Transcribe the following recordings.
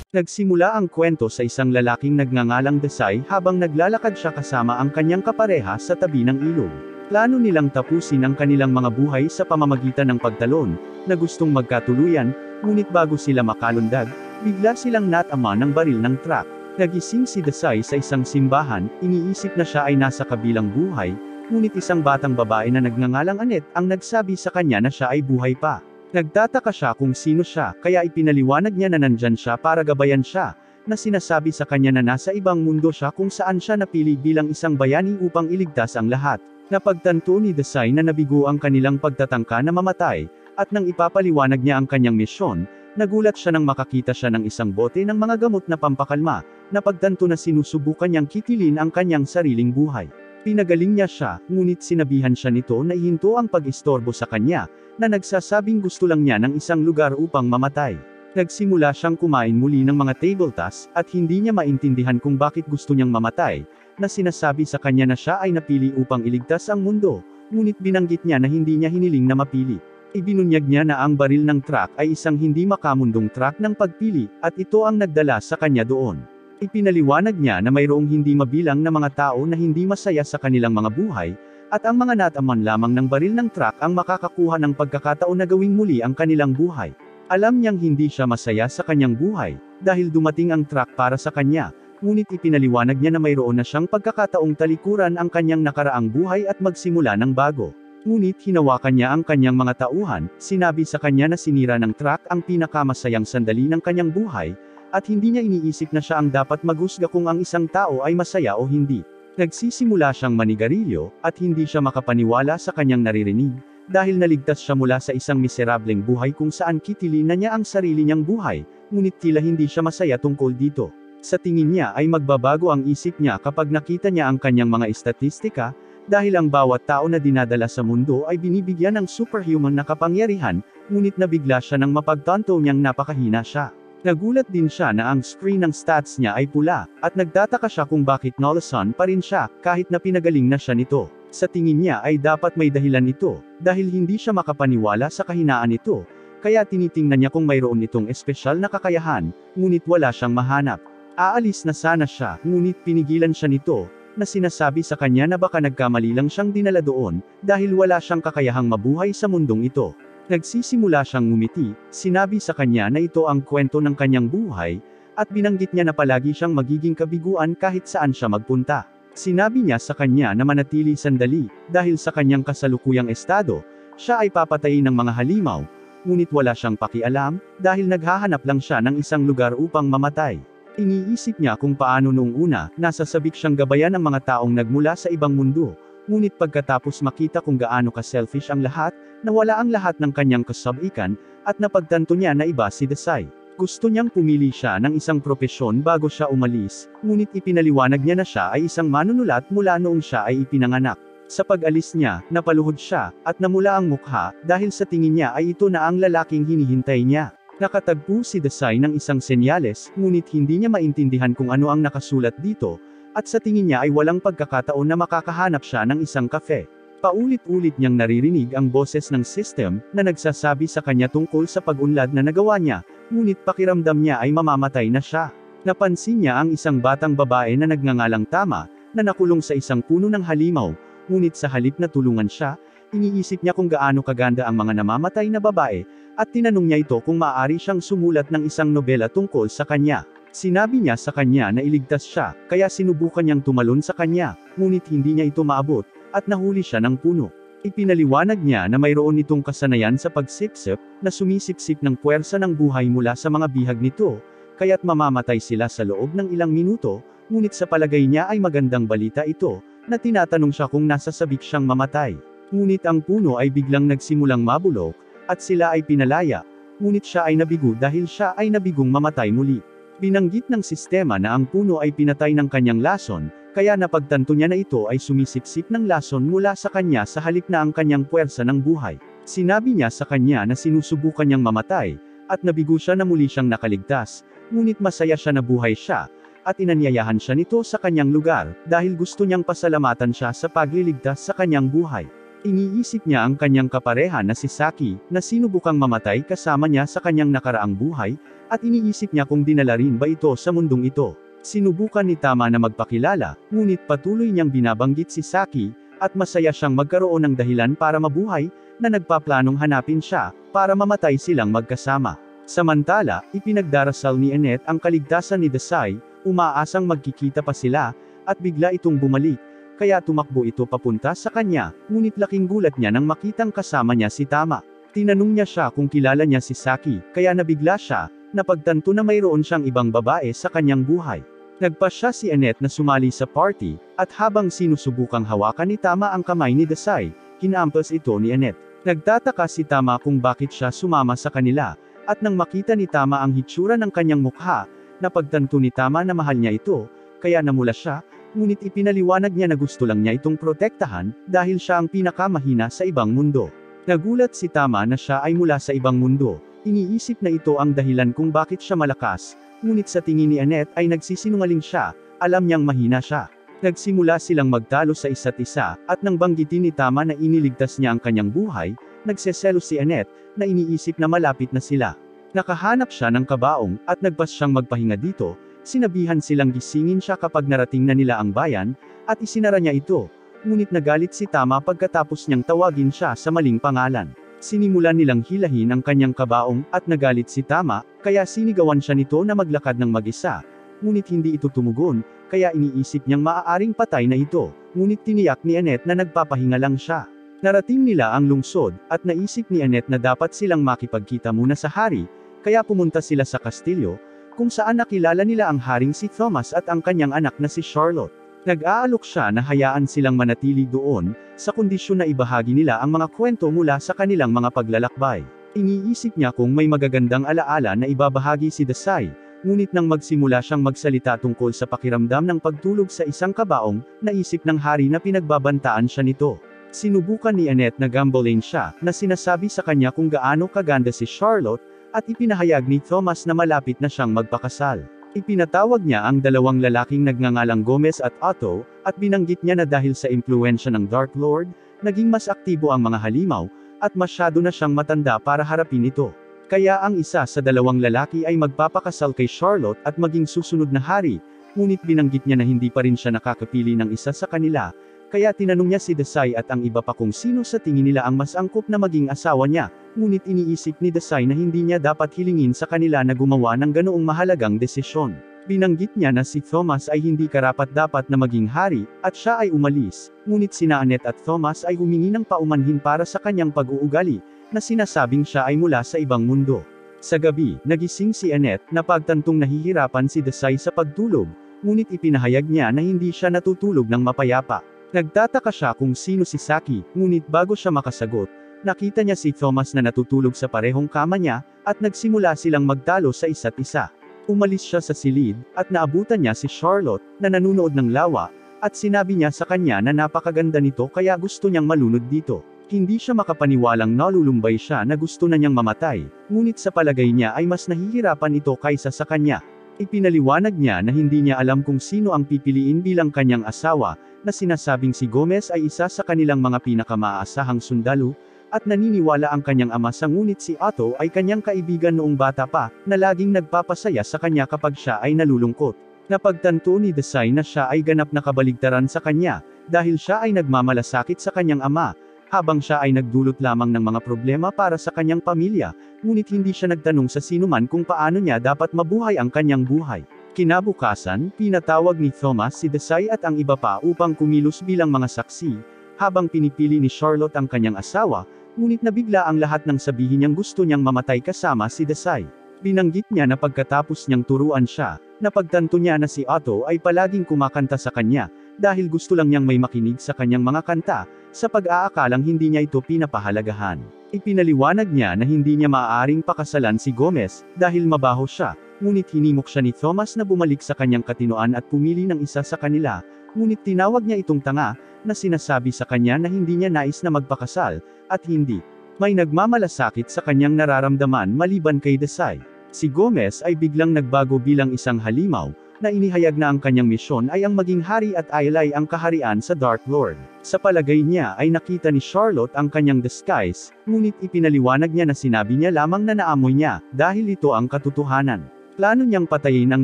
Nagsimula ang kwento sa isang lalaking nagngangalang Desai habang naglalakad siya kasama ang kanyang kapareha sa tabi ng ilog. Plano nilang tapusin ang kanilang mga buhay sa pamamagitan ng pagtalon, na gustong magkatuluyan, ngunit bago sila makalundag, bigla silang natama ng baril ng truck. Nagising si Desai sa isang simbahan, iniisip na siya ay nasa kabilang buhay, ngunit isang batang babae na nagngangalang Annette ang nagsabi sa kanya na siya ay buhay pa. Nagtataka siya kung sino siya, kaya ipinaliwanag niya na nandyan siya para gabayan siya, na sinasabi sa kanya na nasa ibang mundo siya kung saan siya napili bilang isang bayani upang iligtas ang lahat. Napagtanto ni Desai na nabigo ang kanilang pagtatangka na mamatay, at nang ipapaliwanag niya ang kanyang misyon, nagulat siya nang makakita siya ng isang bote ng mga gamot na pampakalma, napagtanto na sinusubukan niyang kitilin ang kanyang sariling buhay. Pinagaling niya siya, ngunit sinabihan siya nito na ihinto ang pag-istorbo sa kanya, na nagsasabing gusto lang niya ng isang lugar upang mamatay. Nagsimula siyang kumain muli ng mga tabletas, at hindi niya maintindihan kung bakit gusto niyang mamatay, na sinasabi sa kanya na siya ay napili upang iligtas ang mundo, ngunit binanggit niya na hindi niya hiniling na mapili. Ibinunyag niya na ang baril ng truck ay isang hindi makamundong truck ng pagpili, at ito ang nagdala sa kanya doon. Ipinaliwanag niya na mayroong hindi mabilang na mga tao na hindi masaya sa kanilang mga buhay, at ang mga nataman lamang ng baril ng truck ang makakakuha ng pagkakataon na gawing muli ang kanilang buhay. Alam niyang hindi siya masaya sa kanyang buhay, dahil dumating ang truck para sa kanya, ngunit ipinaliwanag niya na mayroon na siyang pagkakataong talikuran ang kanyang nakaraang buhay at magsimula ng bago. Ngunit hinawakan niya ang kanyang mga tauhan, sinabi sa kanya na sinira ng truck ang pinakamasayang sandali ng kanyang buhay, at hindi niya iniisip na siya ang dapat maghusga kung ang isang tao ay masaya o hindi. Nagsisimula siyang manigarilyo, at hindi siya makapaniwala sa kanyang naririnig, dahil naligtas siya mula sa isang miserableng buhay kung saan kitilin na niya ang sarili niyang buhay, ngunit tila hindi siya masaya tungkol dito. Sa tingin niya ay magbabago ang isip niya kapag nakita niya ang kanyang mga estatistika, dahil ang bawat tao na dinadala sa mundo ay binibigyan ng superhuman na kapangyarihan, ngunit nabigla siya nang mapagtanto niyang napakahina siya. Nagulat din siya na ang screen ng stats niya ay pula, at nagtataka siya kung bakit nolasan pa rin siya, kahit na pinagaling na siya nito. Sa tingin niya ay dapat may dahilan ito, dahil hindi siya makapaniwala sa kahinaan nito, kaya tinitingnan niya kung mayroon itong espesyal na kakayahan, ngunit wala siyang mahanap. Aalis na sana siya, ngunit pinigilan siya nito, na sinasabi sa kanya na baka nagkamali lang siyang dinala doon, dahil wala siyang kakayahang mabuhay sa mundong ito. Nagsisimula siyang ngumiti, sinabi sa kanya na ito ang kwento ng kanyang buhay, at binanggit niya na palagi siyang magiging kabiguan kahit saan siya magpunta. Sinabi niya sa kanya na manatili sandali, dahil sa kanyang kasalukuyang estado, siya ay papatayin ng mga halimaw, ngunit wala siyang pakialam, dahil naghahanap lang siya ng isang lugar upang mamatay. Iniisip niya kung paano noong una, nasasabik siyang gabayan ng mga taong nagmula sa ibang mundo, ngunit pagkatapos makita kung gaano ka-selfish ang lahat, nawala ang lahat ng kanyang kasabikan, at napagtanto niya na iba si Desai. Gusto niyang pumili siya ng isang propesyon bago siya umalis, ngunit ipinaliwanag niya na siya ay isang manunulat mula noong siya ay ipinanganak. Sa pag-alis niya, napaluhod siya, at namula ang mukha, dahil sa tingin niya ay ito na ang lalaking hinihintay niya. Nakatagpo si Desai ng isang senyales, ngunit hindi niya maintindihan kung ano ang nakasulat dito, at sa tingin niya ay walang pagkakataon na makakahanap siya ng isang kafe. Paulit-ulit niyang naririnig ang boses ng system, na nagsasabi sa kanya tungkol sa pag-unlad na nagawa niya, ngunit pakiramdam niya ay mamamatay na siya. Napansin niya ang isang batang babae na nagngangalang Tama, na nakulong sa isang puno ng halimaw, ngunit sa halip na tulungan siya, iniisip niya kung gaano kaganda ang mga namamatay na babae, at tinanong niya ito kung maaari siyang sumulat ng isang nobela tungkol sa kanya. Sinabi niya sa kanya na iligtas siya, kaya sinubukan niyang tumalon sa kanya, ngunit hindi niya ito maabot, at nahuli siya ng puno. Ipinaliwanag niya na mayroon itong kasanayan sa pagsipsip, na sumisipsip ng puwersa ng buhay mula sa mga bihag nito, kaya't mamamatay sila sa loob ng ilang minuto, ngunit sa palagay niya ay magandang balita ito, na tinatanong siya kung nasasabik siyang mamatay. Ngunit ang puno ay biglang nagsimulang mabulok, at sila ay pinalaya, ngunit siya ay nabigo dahil siya ay nabigong mamatay muli. Binanggit ng sistema na ang puno ay pinatay ng kanyang lason, kaya napagtanto niya na ito ay sumisipsip ng lason mula sa kanya sa halip na ang kanyang puwersa ng buhay. Sinabi niya sa kanya na sinusubukan niyang mamatay, at nabigo siya na muli siyang nakaligtas, ngunit masaya siya na buhay siya, at inanyayahan siya nito sa kanyang lugar, dahil gusto niyang pasalamatan siya sa pagliligtas sa kanyang buhay. Iniisip niya ang kanyang kapareha na si Saki, na sinubukang mamatay kasama niya sa kanyang nakaraang buhay, at iniisip niya kung dinala rin ba ito sa mundong ito. Sinubukan ni Tama na magpakilala, ngunit patuloy niyang binabanggit si Saki, at masaya siyang magkaroon ng dahilan para mabuhay, na nagpaplanong hanapin siya, para mamatay silang magkasama. Samantala, ipinagdarasal ni Annette ang kaligtasan ni Desai, umaasang magkikita pa sila, at bigla itong bumalik, kaya tumakbo ito papunta sa kanya, ngunit laking gulat niya nang makitang kasama niya si Tama. Tinanong niya siya kung kilala niya si Saki, kaya nabigla siya, napagtanto na mayroon siyang ibang babae sa kanyang buhay. Nagpasya si Annette na sumali sa party, at habang sinusubukang hawakan ni Tama ang kamay ni Desai, kinampas ito ni Annette. Nagtataka si Tama kung bakit siya sumama sa kanila, at nang makita ni Tama ang hitsura ng kanyang mukha, napagtanto ni Tama na mahal niya ito, kaya namula siya, ngunit ipinaliwanag niya na gusto lang niya itong protektahan, dahil siya ang pinakamahina sa ibang mundo. Nagulat si Tama na siya ay mula sa ibang mundo, iniisip na ito ang dahilan kung bakit siya malakas, ngunit sa tingin ni Annette ay nagsisinungaling siya, alam niyang mahina siya. Nagsimula silang magtalo sa isa't isa, at nang banggitin ni Tama na iniligtas niya ang kanyang buhay, nagseselos si Annette, na iniisip na malapit na sila. Nakahanap siya ng kabaong, at nagpas siyang magpahinga dito, sinabihan silang gisingin siya kapag narating na nila ang bayan, at isinara niya ito, ngunit nagalit si Tama pagkatapos niyang tawagin siya sa maling pangalan. Sinimulan nilang hilahin ang kanyang kabaong, at nagalit si Tama, kaya sinigawan siya nito na maglakad ng mag-isa, ngunit hindi ito tumugon, kaya iniisip niyang maaaring patay na ito, ngunit tiniyak ni Annette na nagpapahinga lang siya. Narating nila ang lungsod, at naisip ni Annette na dapat silang makipagkita muna sa hari, kaya pumunta sila sa kastilyo, kung saan nakilala nila ang haring si Thomas at ang kanyang anak na si Charlotte. Nag-aalok siya na hayaan silang manatili doon, sa kondisyon na ibahagi nila ang mga kwento mula sa kanilang mga paglalakbay. Iniisip niya kung may magagandang alaala na ibabahagi si Desai, ngunit nang magsimula siyang magsalita tungkol sa pakiramdam ng pagtulog sa isang kabaong, naisip ng hari na pinagbabantaan siya nito. Sinubukan ni Annette na gambling siya, na sinasabi sa kanya kung gaano kaganda si Charlotte, at ipinahayag ni Thomas na malapit na siyang magpakasal. Ipinatawag niya ang dalawang lalaking nagngangalang Gomez at Otto, at binanggit niya na dahil sa impluwensya ng Dark Lord, naging mas aktibo ang mga halimaw, at masyado na siyang matanda para harapin ito. Kaya ang isa sa dalawang lalaki ay magpapakasal kay Charlotte at maging susunod na hari, ngunit binanggit niya na hindi pa rin siya nakakapili ng isa sa kanila, kaya tinanong niya si Desai at ang iba pa kung sino sa tingin nila ang mas angkop na maging asawa niya, ngunit iniisip ni Desai na hindi niya dapat hilingin sa kanila na gumawa ng ganoong mahalagang desisyon. Binanggit niya na si Thomas ay hindi karapat-dapat na maging hari, at siya ay umalis, ngunit sina Annette at Thomas ay humingi ng paumanhin para sa kanyang pag-uugali, na sinasabing siya ay mula sa ibang mundo. Sa gabi, nagising si Annette, na pagtantong nahihirapan si Desai sa pagtulog, ngunit ipinahayag niya na hindi siya natutulog ng mapayapa. Nagtataka siya kung sino si Saki, ngunit bago siya makasagot, nakita niya si Thomas na natutulog sa parehong kama niya, at nagsimula silang magtalo sa isa't isa. Umalis siya sa silid, at naabutan niya si Charlotte, na nanunood ng lawa, at sinabi niya sa kanya na napakaganda nito kaya gusto niyang malunod dito. Hindi siya makapaniwalang nalulumbay siya na gusto na niyang mamatay, ngunit sa palagay niya ay mas nahihirapan ito kaysa sa kanya. Ipinaliwanag niya na hindi niya alam kung sino ang pipiliin bilang kanyang asawa, na sinasabing si Gomez ay isa sa kanilang mga pinakamaasahang sundalo, at naniniwala ang kanyang ama sa ngunit si Otto ay kanyang kaibigan noong bata pa, na laging nagpapasaya sa kanya kapag siya ay nalulungkot. Napagtanto ni Desai na siya ay ganap na kabaligtaran sa kanya, dahil siya ay nagmamalasakit sa kanyang ama, habang siya ay nagdulot lamang ng mga problema para sa kanyang pamilya, ngunit hindi siya nagtanong sa sinuman kung paano niya dapat mabuhay ang kanyang buhay. Kinabukasan, pinatawag ni Thomas si Desai at ang iba pa upang kumilos bilang mga saksi, habang pinipili ni Charlotte ang kanyang asawa, ngunit nabigla ang lahat nang sabihin niyang gusto niyang mamatay kasama si Desai. Binanggit niya na pagkatapos niyang turuan siya, napagtanto niya na si Otto ay palaging kumakanta sa kanya, dahil gusto lang niyang may makinig sa kanyang mga kanta, sa pag-aakalang hindi niya ito pinapahalagahan. Ipinaliwanag niya na hindi niya maaaring pakasalan si Gomez, dahil mabaho siya, ngunit hinimok siya ni Thomas na bumalik sa kanyang katinoan at pumili ng isa sa kanila, ngunit tinawag niya itong tanga, na sinasabi sa kanya na hindi niya nais na magpakasal, at hindi. May nagmamalasakit sa kanyang nararamdaman maliban kay Desai. Si Gomez ay biglang nagbago bilang isang halimaw, na inihayag na ang kanyang misyon ay ang maging hari at ailay ang kaharian sa Dark Lord. Sa palagay niya ay nakita ni Charlotte ang kanyang disguise, ngunit ipinaliwanag niya na sinabi niya lamang na naamoy niya, dahil ito ang katotohanan. Plano niyang patayin ang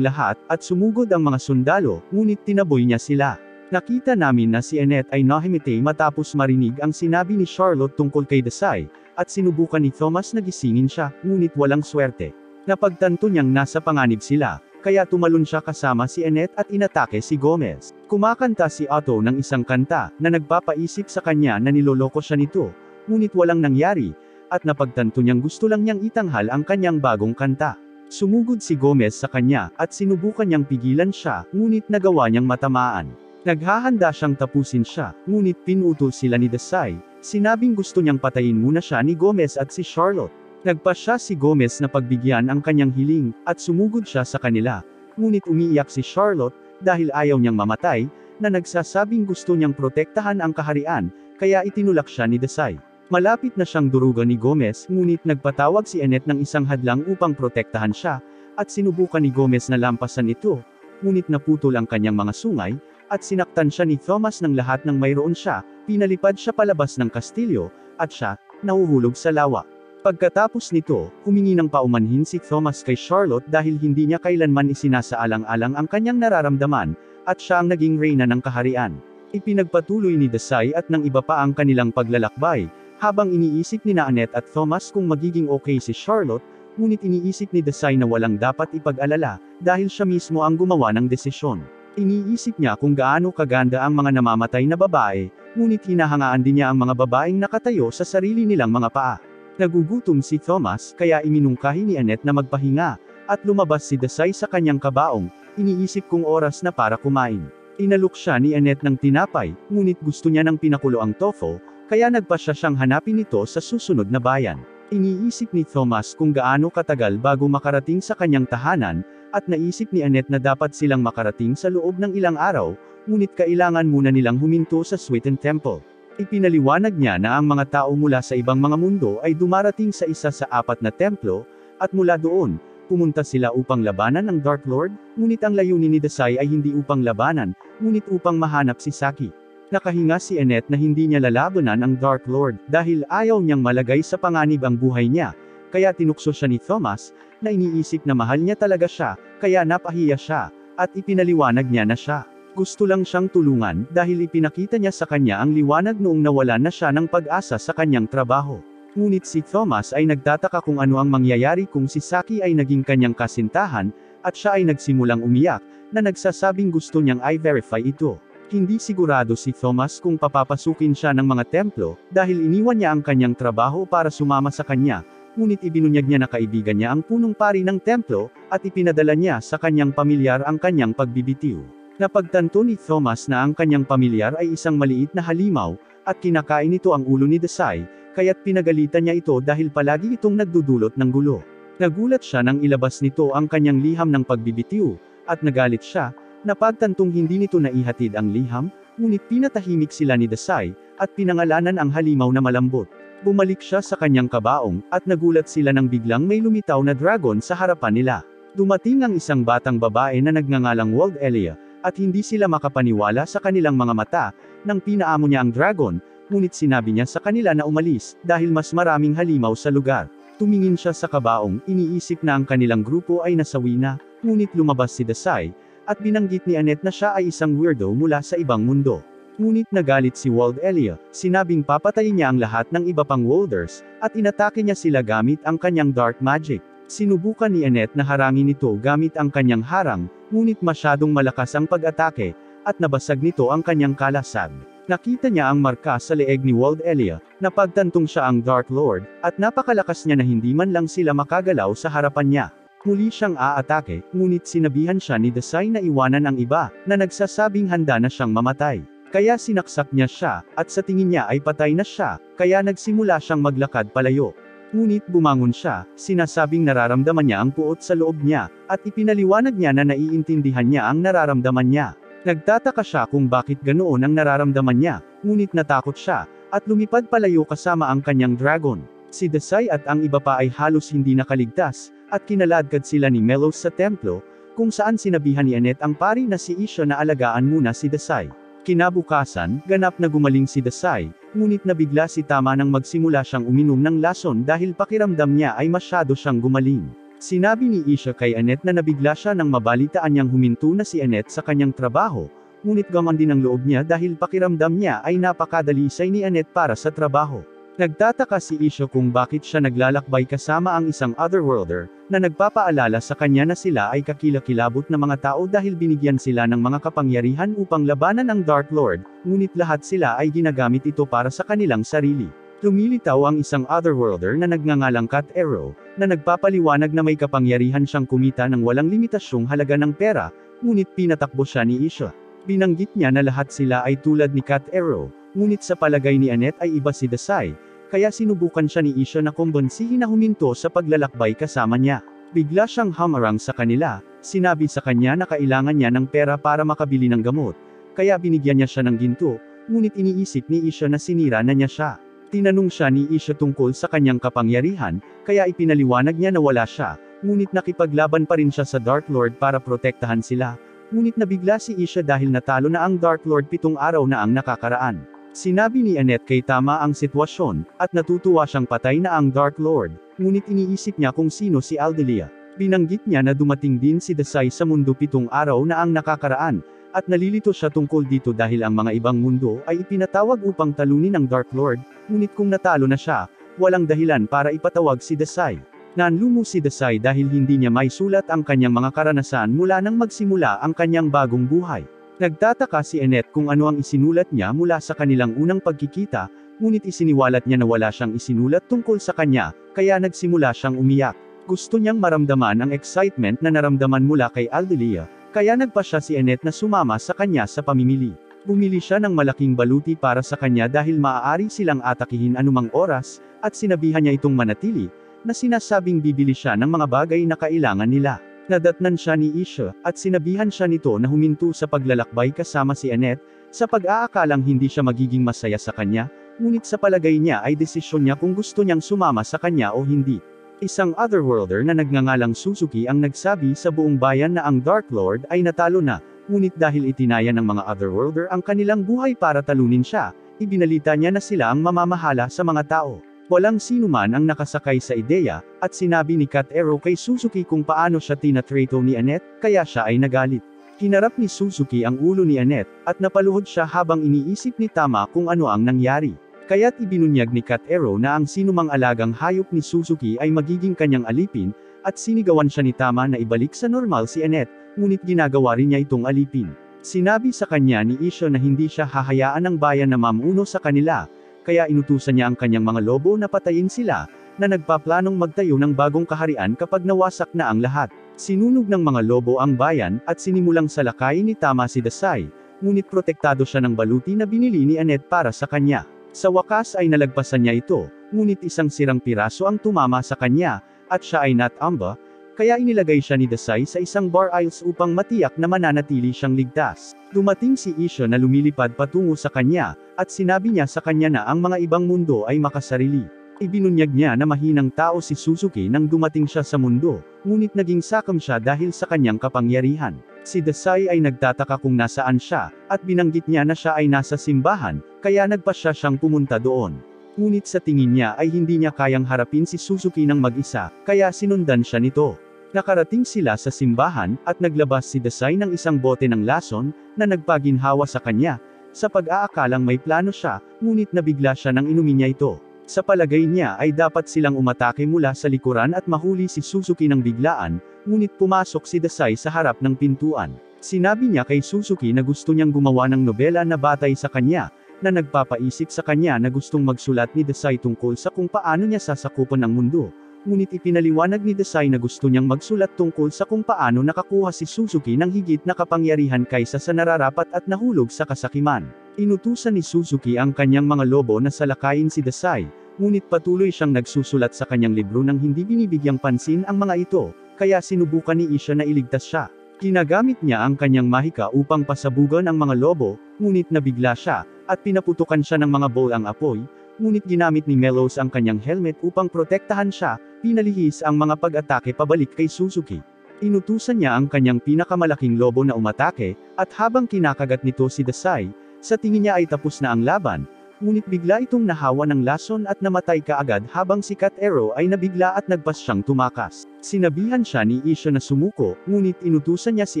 lahat, at sumugod ang mga sundalo, ngunit tinaboy niya sila. Nakita namin na si Annette ay nahimatay matapos marinig ang sinabi ni Charlotte tungkol kay Desai, at sinubukan ni Thomas na gisingin siya, ngunit walang swerte. Napagtanto niyang nasa panganib sila, kaya tumalon siya kasama si Annette at inatake si Gomez. Kumakanta si Otto ng isang kanta, na nagpapaisip sa kanya na niloloko siya nito, ngunit walang nangyari, at napagtanto niyang gusto lang niyang itanghal ang kanyang bagong kanta. Sumugod si Gomez sa kanya, at sinubukan niyang pigilan siya, ngunit nagawa niyang matamaan. Naghahanda siyang tapusin siya, ngunit pinutol sila ni Desai, sinabing gusto niyang patayin muna siya ni Gomez at si Charlotte. Nagpasya si Gomez na pagbigyan ang kanyang hiling, at sumugod siya sa kanila, ngunit umiiyak si Charlotte, dahil ayaw niyang mamatay, na nagsasabing gusto niyang protektahan ang kaharian, kaya itinulak siya ni Desai. Malapit na siyang durugan ni Gomez, ngunit nagpatawag si Annette ng isang hadlang upang protektahan siya, at sinubukan ni Gomez na lampasan ito, ngunit naputol ang kanyang mga sungay, at sinaktan siya ni Thomas ng lahat ng mayroon siya, pinalipad siya palabas ng kastilyo, at siya, nahuhulog sa lawa. Pagkatapos nito, humingi ng paumanhin si Thomas kay Charlotte dahil hindi niya kailanman isinasaalang-alang ang kanyang nararamdaman, at siya ang naging reyna ng kaharian. Ipinagpatuloy ni Desai at ng iba pa ang kanilang paglalakbay, habang iniisip ni Annette at Thomas kung magiging okay si Charlotte, ngunit iniisip ni Desai na walang dapat ipag-alala, dahil siya mismo ang gumawa ng desisyon. Iniisip niya kung gaano kaganda ang mga namamatay na babae, ngunit hinahangaan din niya ang mga babaeng nakatayo sa sarili nilang mga paa. Nagugutom si Thomas, kaya iminungkahi ni Annette na magpahinga, at lumabas si Desai sa kanyang kabaong, iniisip kung oras na para kumain. Inalok siya ni Annette ng tinapay, ngunit gusto niya ng pinakulo ang tofu, kaya nagpasya siyang hanapin ito sa susunod na bayan. Iniisip ni Thomas kung gaano katagal bago makarating sa kanyang tahanan, at naisip ni Annette na dapat silang makarating sa loob ng ilang araw, ngunit kailangan muna nilang huminto sa Sweeten Temple. Ipinaliwanag niya na ang mga tao mula sa ibang mga mundo ay dumarating sa isa sa 4 na templo, at mula doon, pumunta sila upang labanan ang Dark Lord, ngunit ang layunin ni Desai ay hindi upang labanan, ngunit upang mahanap si Saki. Nakahinga si Annette na hindi niya lalabanan ang Dark Lord, dahil ayaw niyang malagay sa panganib ang buhay niya, kaya tinukso siya ni Thomas, na iniisip na mahal niya talaga siya, kaya napahiya siya, at ipinaliwanag niya na siya. Gusto lang siyang tulungan, dahil ipinakita niya sa kanya ang liwanag noong nawala na siya ng pag-asa sa kanyang trabaho. Ngunit si Thomas ay nagtataka kung ano ang mangyayari kung si Saki ay naging kanyang kasintahan, at siya ay nagsimulang umiyak, na nagsasabing gusto niyang i-verify ito. Hindi sigurado si Thomas kung papapasukin siya ng mga templo, dahil iniwan niya ang kanyang trabaho para sumama sa kanya, ngunit ibinunyag niya na kaibigan niya ang punong pari ng templo, at ipinadala niya sa kanyang pamilyar ang kanyang pagbibitiw. Napagtanto ni Thomas na ang kanyang pamilyar ay isang maliit na halimaw, at kinakain ito ang ulo ni Desai, kaya't pinagalitan niya ito dahil palagi itong nagdudulot ng gulo. Nagulat siya nang ilabas nito ang kanyang liham ng pagbibitiw, at nagalit siya, napagtantong hindi nito naihatid ang liham, ngunit pinatahimik sila ni Desai, at pinangalanan ang halimaw na malambot. Bumalik siya sa kanyang kabaong, at nagulat sila nang biglang may lumitaw na dragon sa harapan nila. Dumating ang isang batang babae na nagngangalang Wald Elia, at hindi sila makapaniwala sa kanilang mga mata, nang pinaamo niya ang dragon, ngunit sinabi niya sa kanila na umalis, dahil mas maraming halimaw sa lugar. Tumingin siya sa kabaong, iniisip na ang kanilang grupo ay nasawi na, ngunit lumabas si Desai, at binanggit ni Annette na siya ay isang weirdo mula sa ibang mundo. Ngunit nagalit si Wald Elia, sinabing papatayin niya ang lahat ng iba pang Walders, at inatake niya sila gamit ang kanyang dark magic. Sinubukan ni Annette na harangin ito gamit ang kanyang harang, ngunit masyadong malakas ang pag-atake, at nabasag nito ang kanyang kalasag. Nakita niya ang marka sa leeg ni Wald Elia, napagtantong siya ang Dark Lord, at napakalakas niya na hindi man lang sila makagalaw sa harapan niya. Muli siyang aatake, ngunit sinabihan siya ni Desai na iwanan ang iba, na nagsasabing handa na siyang mamatay. Kaya sinaksak niya siya, at sa tingin niya ay patay na siya, kaya nagsimula siyang maglakad palayo. Ngunit bumangon siya, sinasabing nararamdaman niya ang puot sa loob niya, at ipinaliwanag niya na naiintindihan niya ang nararamdaman niya. Nagtataka siya kung bakit ganoon ang nararamdaman niya, ngunit natakot siya, at lumipad palayo kasama ang kanyang dragon. Si Desai at ang iba pa ay halos hindi nakaligtas, at kinaladkad sila ni Melos sa templo, kung saan sinabihan ni Annette ang pari na si Isha na alagaan muna si Desai. Kinabukasan, ganap na gumaling si Desai, ngunit nabigla si Tama nang magsimula siyang uminom ng lason dahil pakiramdam niya ay masyado siyang gumaling. Sinabi ni Isha kay Annette na nabigla siya nang mabalitaan niyang huminto na si Annette sa kanyang trabaho, ngunit gaman din ang loob niya dahil pakiramdam niya ay napakadalisay ni Annette para sa trabaho. Nagtataka si Isha kung bakit siya naglalakbay kasama ang isang otherworlder, na nagpapaalala sa kanya na sila ay kakilakilabot na mga tao dahil binigyan sila ng mga kapangyarihan upang labanan ang Dark Lord, ngunit lahat sila ay ginagamit ito para sa kanilang sarili. Lumilitaw ang isang otherworlder na nagngangalang Cat Arrow, na nagpapaliwanag na may kapangyarihan siyang kumita ng walang limitasyong halaga ng pera, ngunit pinatakbo siya ni Isha. Binanggit niya na lahat sila ay tulad ni Cat Arrow, ngunit sa palagay ni Annette ay iba si Desai, kaya sinubukan siya ni Isha na kumbonsihin na huminto sa paglalakbay kasama niya. Bigla siyang hamarang sa kanila, sinabi sa kanya na kailangan niya ng pera para makabili ng gamot, kaya binigyan niya siya ng ginto, ngunit iniisip ni Isha na sinira na niya siya. Tinanong siya ni Isha tungkol sa kanyang kapangyarihan, kaya ipinaliwanag niya na wala siya, ngunit nakipaglaban pa rin siya sa Dark Lord para protektahan sila, ngunit nabigla si Isha dahil natalo na ang Dark Lord 7 araw na ang nakakaraan. Sinabi ni Annette kay Tama ang sitwasyon, at natutuwa siyang patay na ang Dark Lord, ngunit iniisip niya kung sino si Aldelia. Binanggit niya na dumating din si Desai sa mundo 7 araw na ang nakakaraan, at nalilito siya tungkol dito dahil ang mga ibang mundo ay ipinatawag upang talunin ang Dark Lord, ngunit kung natalo na siya, walang dahilan para ipatawag si Desai. Nanlumo si Desai dahil hindi niya maisulat ang kanyang mga karanasan mula nang magsimula ang kanyang bagong buhay. Nagtataka si Annette kung ano ang isinulat niya mula sa kanilang unang pagkikita, ngunit isiniwalat niya na wala siyang isinulat tungkol sa kanya, kaya nagsimula siyang umiyak. Gusto niyang maramdaman ang excitement na naramdaman mula kay Aldelia, kaya nagpasya si Annette na sumama sa kanya sa pamimili. Bumili siya ng malaking baluti para sa kanya dahil maaari silang atakihin anumang oras, at sinabihan niya itong manatili, na sinasabing bibili siya ng mga bagay na kailangan nila. Nadatnan siya ni Isha, at sinabihan siya nito na huminto sa paglalakbay kasama si Annette, sa pag-aakalang hindi siya magiging masaya sa kanya, ngunit sa palagay niya ay desisyon niya kung gusto niyang sumama sa kanya o hindi. Isang otherworlder na nagngangalang Suzuki ang nagsabi sa buong bayan na ang Dark Lord ay natalo na, ngunit dahil itinaya ng mga otherworlder ang kanilang buhay para talunin siya, ibinalita niya na sila ang mamamahala sa mga tao. Walang sino man ang nakasakay sa ideya, at sinabi ni Cat Arrow kay Suzuki kung paano siya tinatrato ni Annette, kaya siya ay nagalit. Hinarap ni Suzuki ang ulo ni Annette, at napaluhod siya habang iniisip ni Tama kung ano ang nangyari. Kaya't ibinunyag ni Cat Arrow na ang sinumang alagang hayop ni Suzuki ay magiging kanyang alipin, at sinigawan siya ni Tama na ibalik sa normal si Annette, ngunit ginagawa rin niya itong alipin. Sinabi sa kanya ni Isha na hindi siya hahayaan ng bayan na mamuno sa kanila, kaya inutusan niya ang kanyang mga lobo na patayin sila, na nagpaplanong magtayo ng bagong kaharian kapag nawasak na ang lahat. Sinunog ng mga lobo ang bayan, at sinimulang salakayin ni Tama si Desai, ngunit protektado siya ng baluti na binili ni Annette para sa kanya. Sa wakas ay nalagpasan niya ito, ngunit isang sirang piraso ang tumama sa kanya, at siya ay natamba, kaya inilagay siya ni Desai sa isang bar aisles upang matiyak na mananatili siyang ligtas. Dumating si Isha na lumilipad patungo sa kanya, at sinabi niya sa kanya na ang mga ibang mundo ay makasarili. Ibinunyag niya na mahinang tao si Suzuki nang dumating siya sa mundo, ngunit naging sakam siya dahil sa kanyang kapangyarihan. Si Desai ay nagtataka kung nasaan siya, at binanggit niya na siya ay nasa simbahan, kaya nagpasya siyang pumunta doon. Ngunit sa tingin niya ay hindi niya kayang harapin si Suzuki ng mag-isa, kaya sinundan siya nito. Nakarating sila sa simbahan, at naglabas si Desai ng isang bote ng lason, na nagpaginhawa sa kanya, sa pag-aakalang may plano siya, ngunit nabigla siya nang inumin niya ito. Sa palagay niya ay dapat silang umatake mula sa likuran at mahuli si Suzuki ng biglaan, ngunit pumasok si Desai sa harap ng pintuan. Sinabi niya kay Suzuki na gusto niyang gumawa ng nobela na batay sa kanya, na nagpapaisip sa kanya na gustong magsulat ni Desai tungkol sa kung paano niya sasakupan ang mundo. Ngunit ipinaliwanag ni Desai na gusto niyang magsulat tungkol sa kung paano nakakuha si Suzuki ng higit na kapangyarihan kaysa sa nararapat at nahulog sa kasakiman. Inutusan ni Suzuki ang kanyang mga lobo na salakayin si Desai, ngunit patuloy siyang nagsusulat sa kanyang libro nang hindi binibigyang pansin ang mga ito, kaya sinubukan ni Isha na iligtas siya. Ginagamit niya ang kanyang mahika upang pasabugan ang mga lobo, ngunit nabigla siya, at pinaputukan siya ng mga bowl ang apoy, ngunit ginamit ni Melos ang kanyang helmet upang protektahan siya, pinalihis ang mga pag-atake pabalik kay Suzuki. Inutusan niya ang kanyang pinakamalaking lobo na umatake, at habang kinakagat nito si Dasai, sa tingin niya ay tapos na ang laban, ngunit bigla itong nahawa ng lason at namatay kaagad habang si Cat Arrow ay nabigla at nagpas siyang tumakas. Sinabihan siya ni Isha na sumuko, ngunit inutusan niya si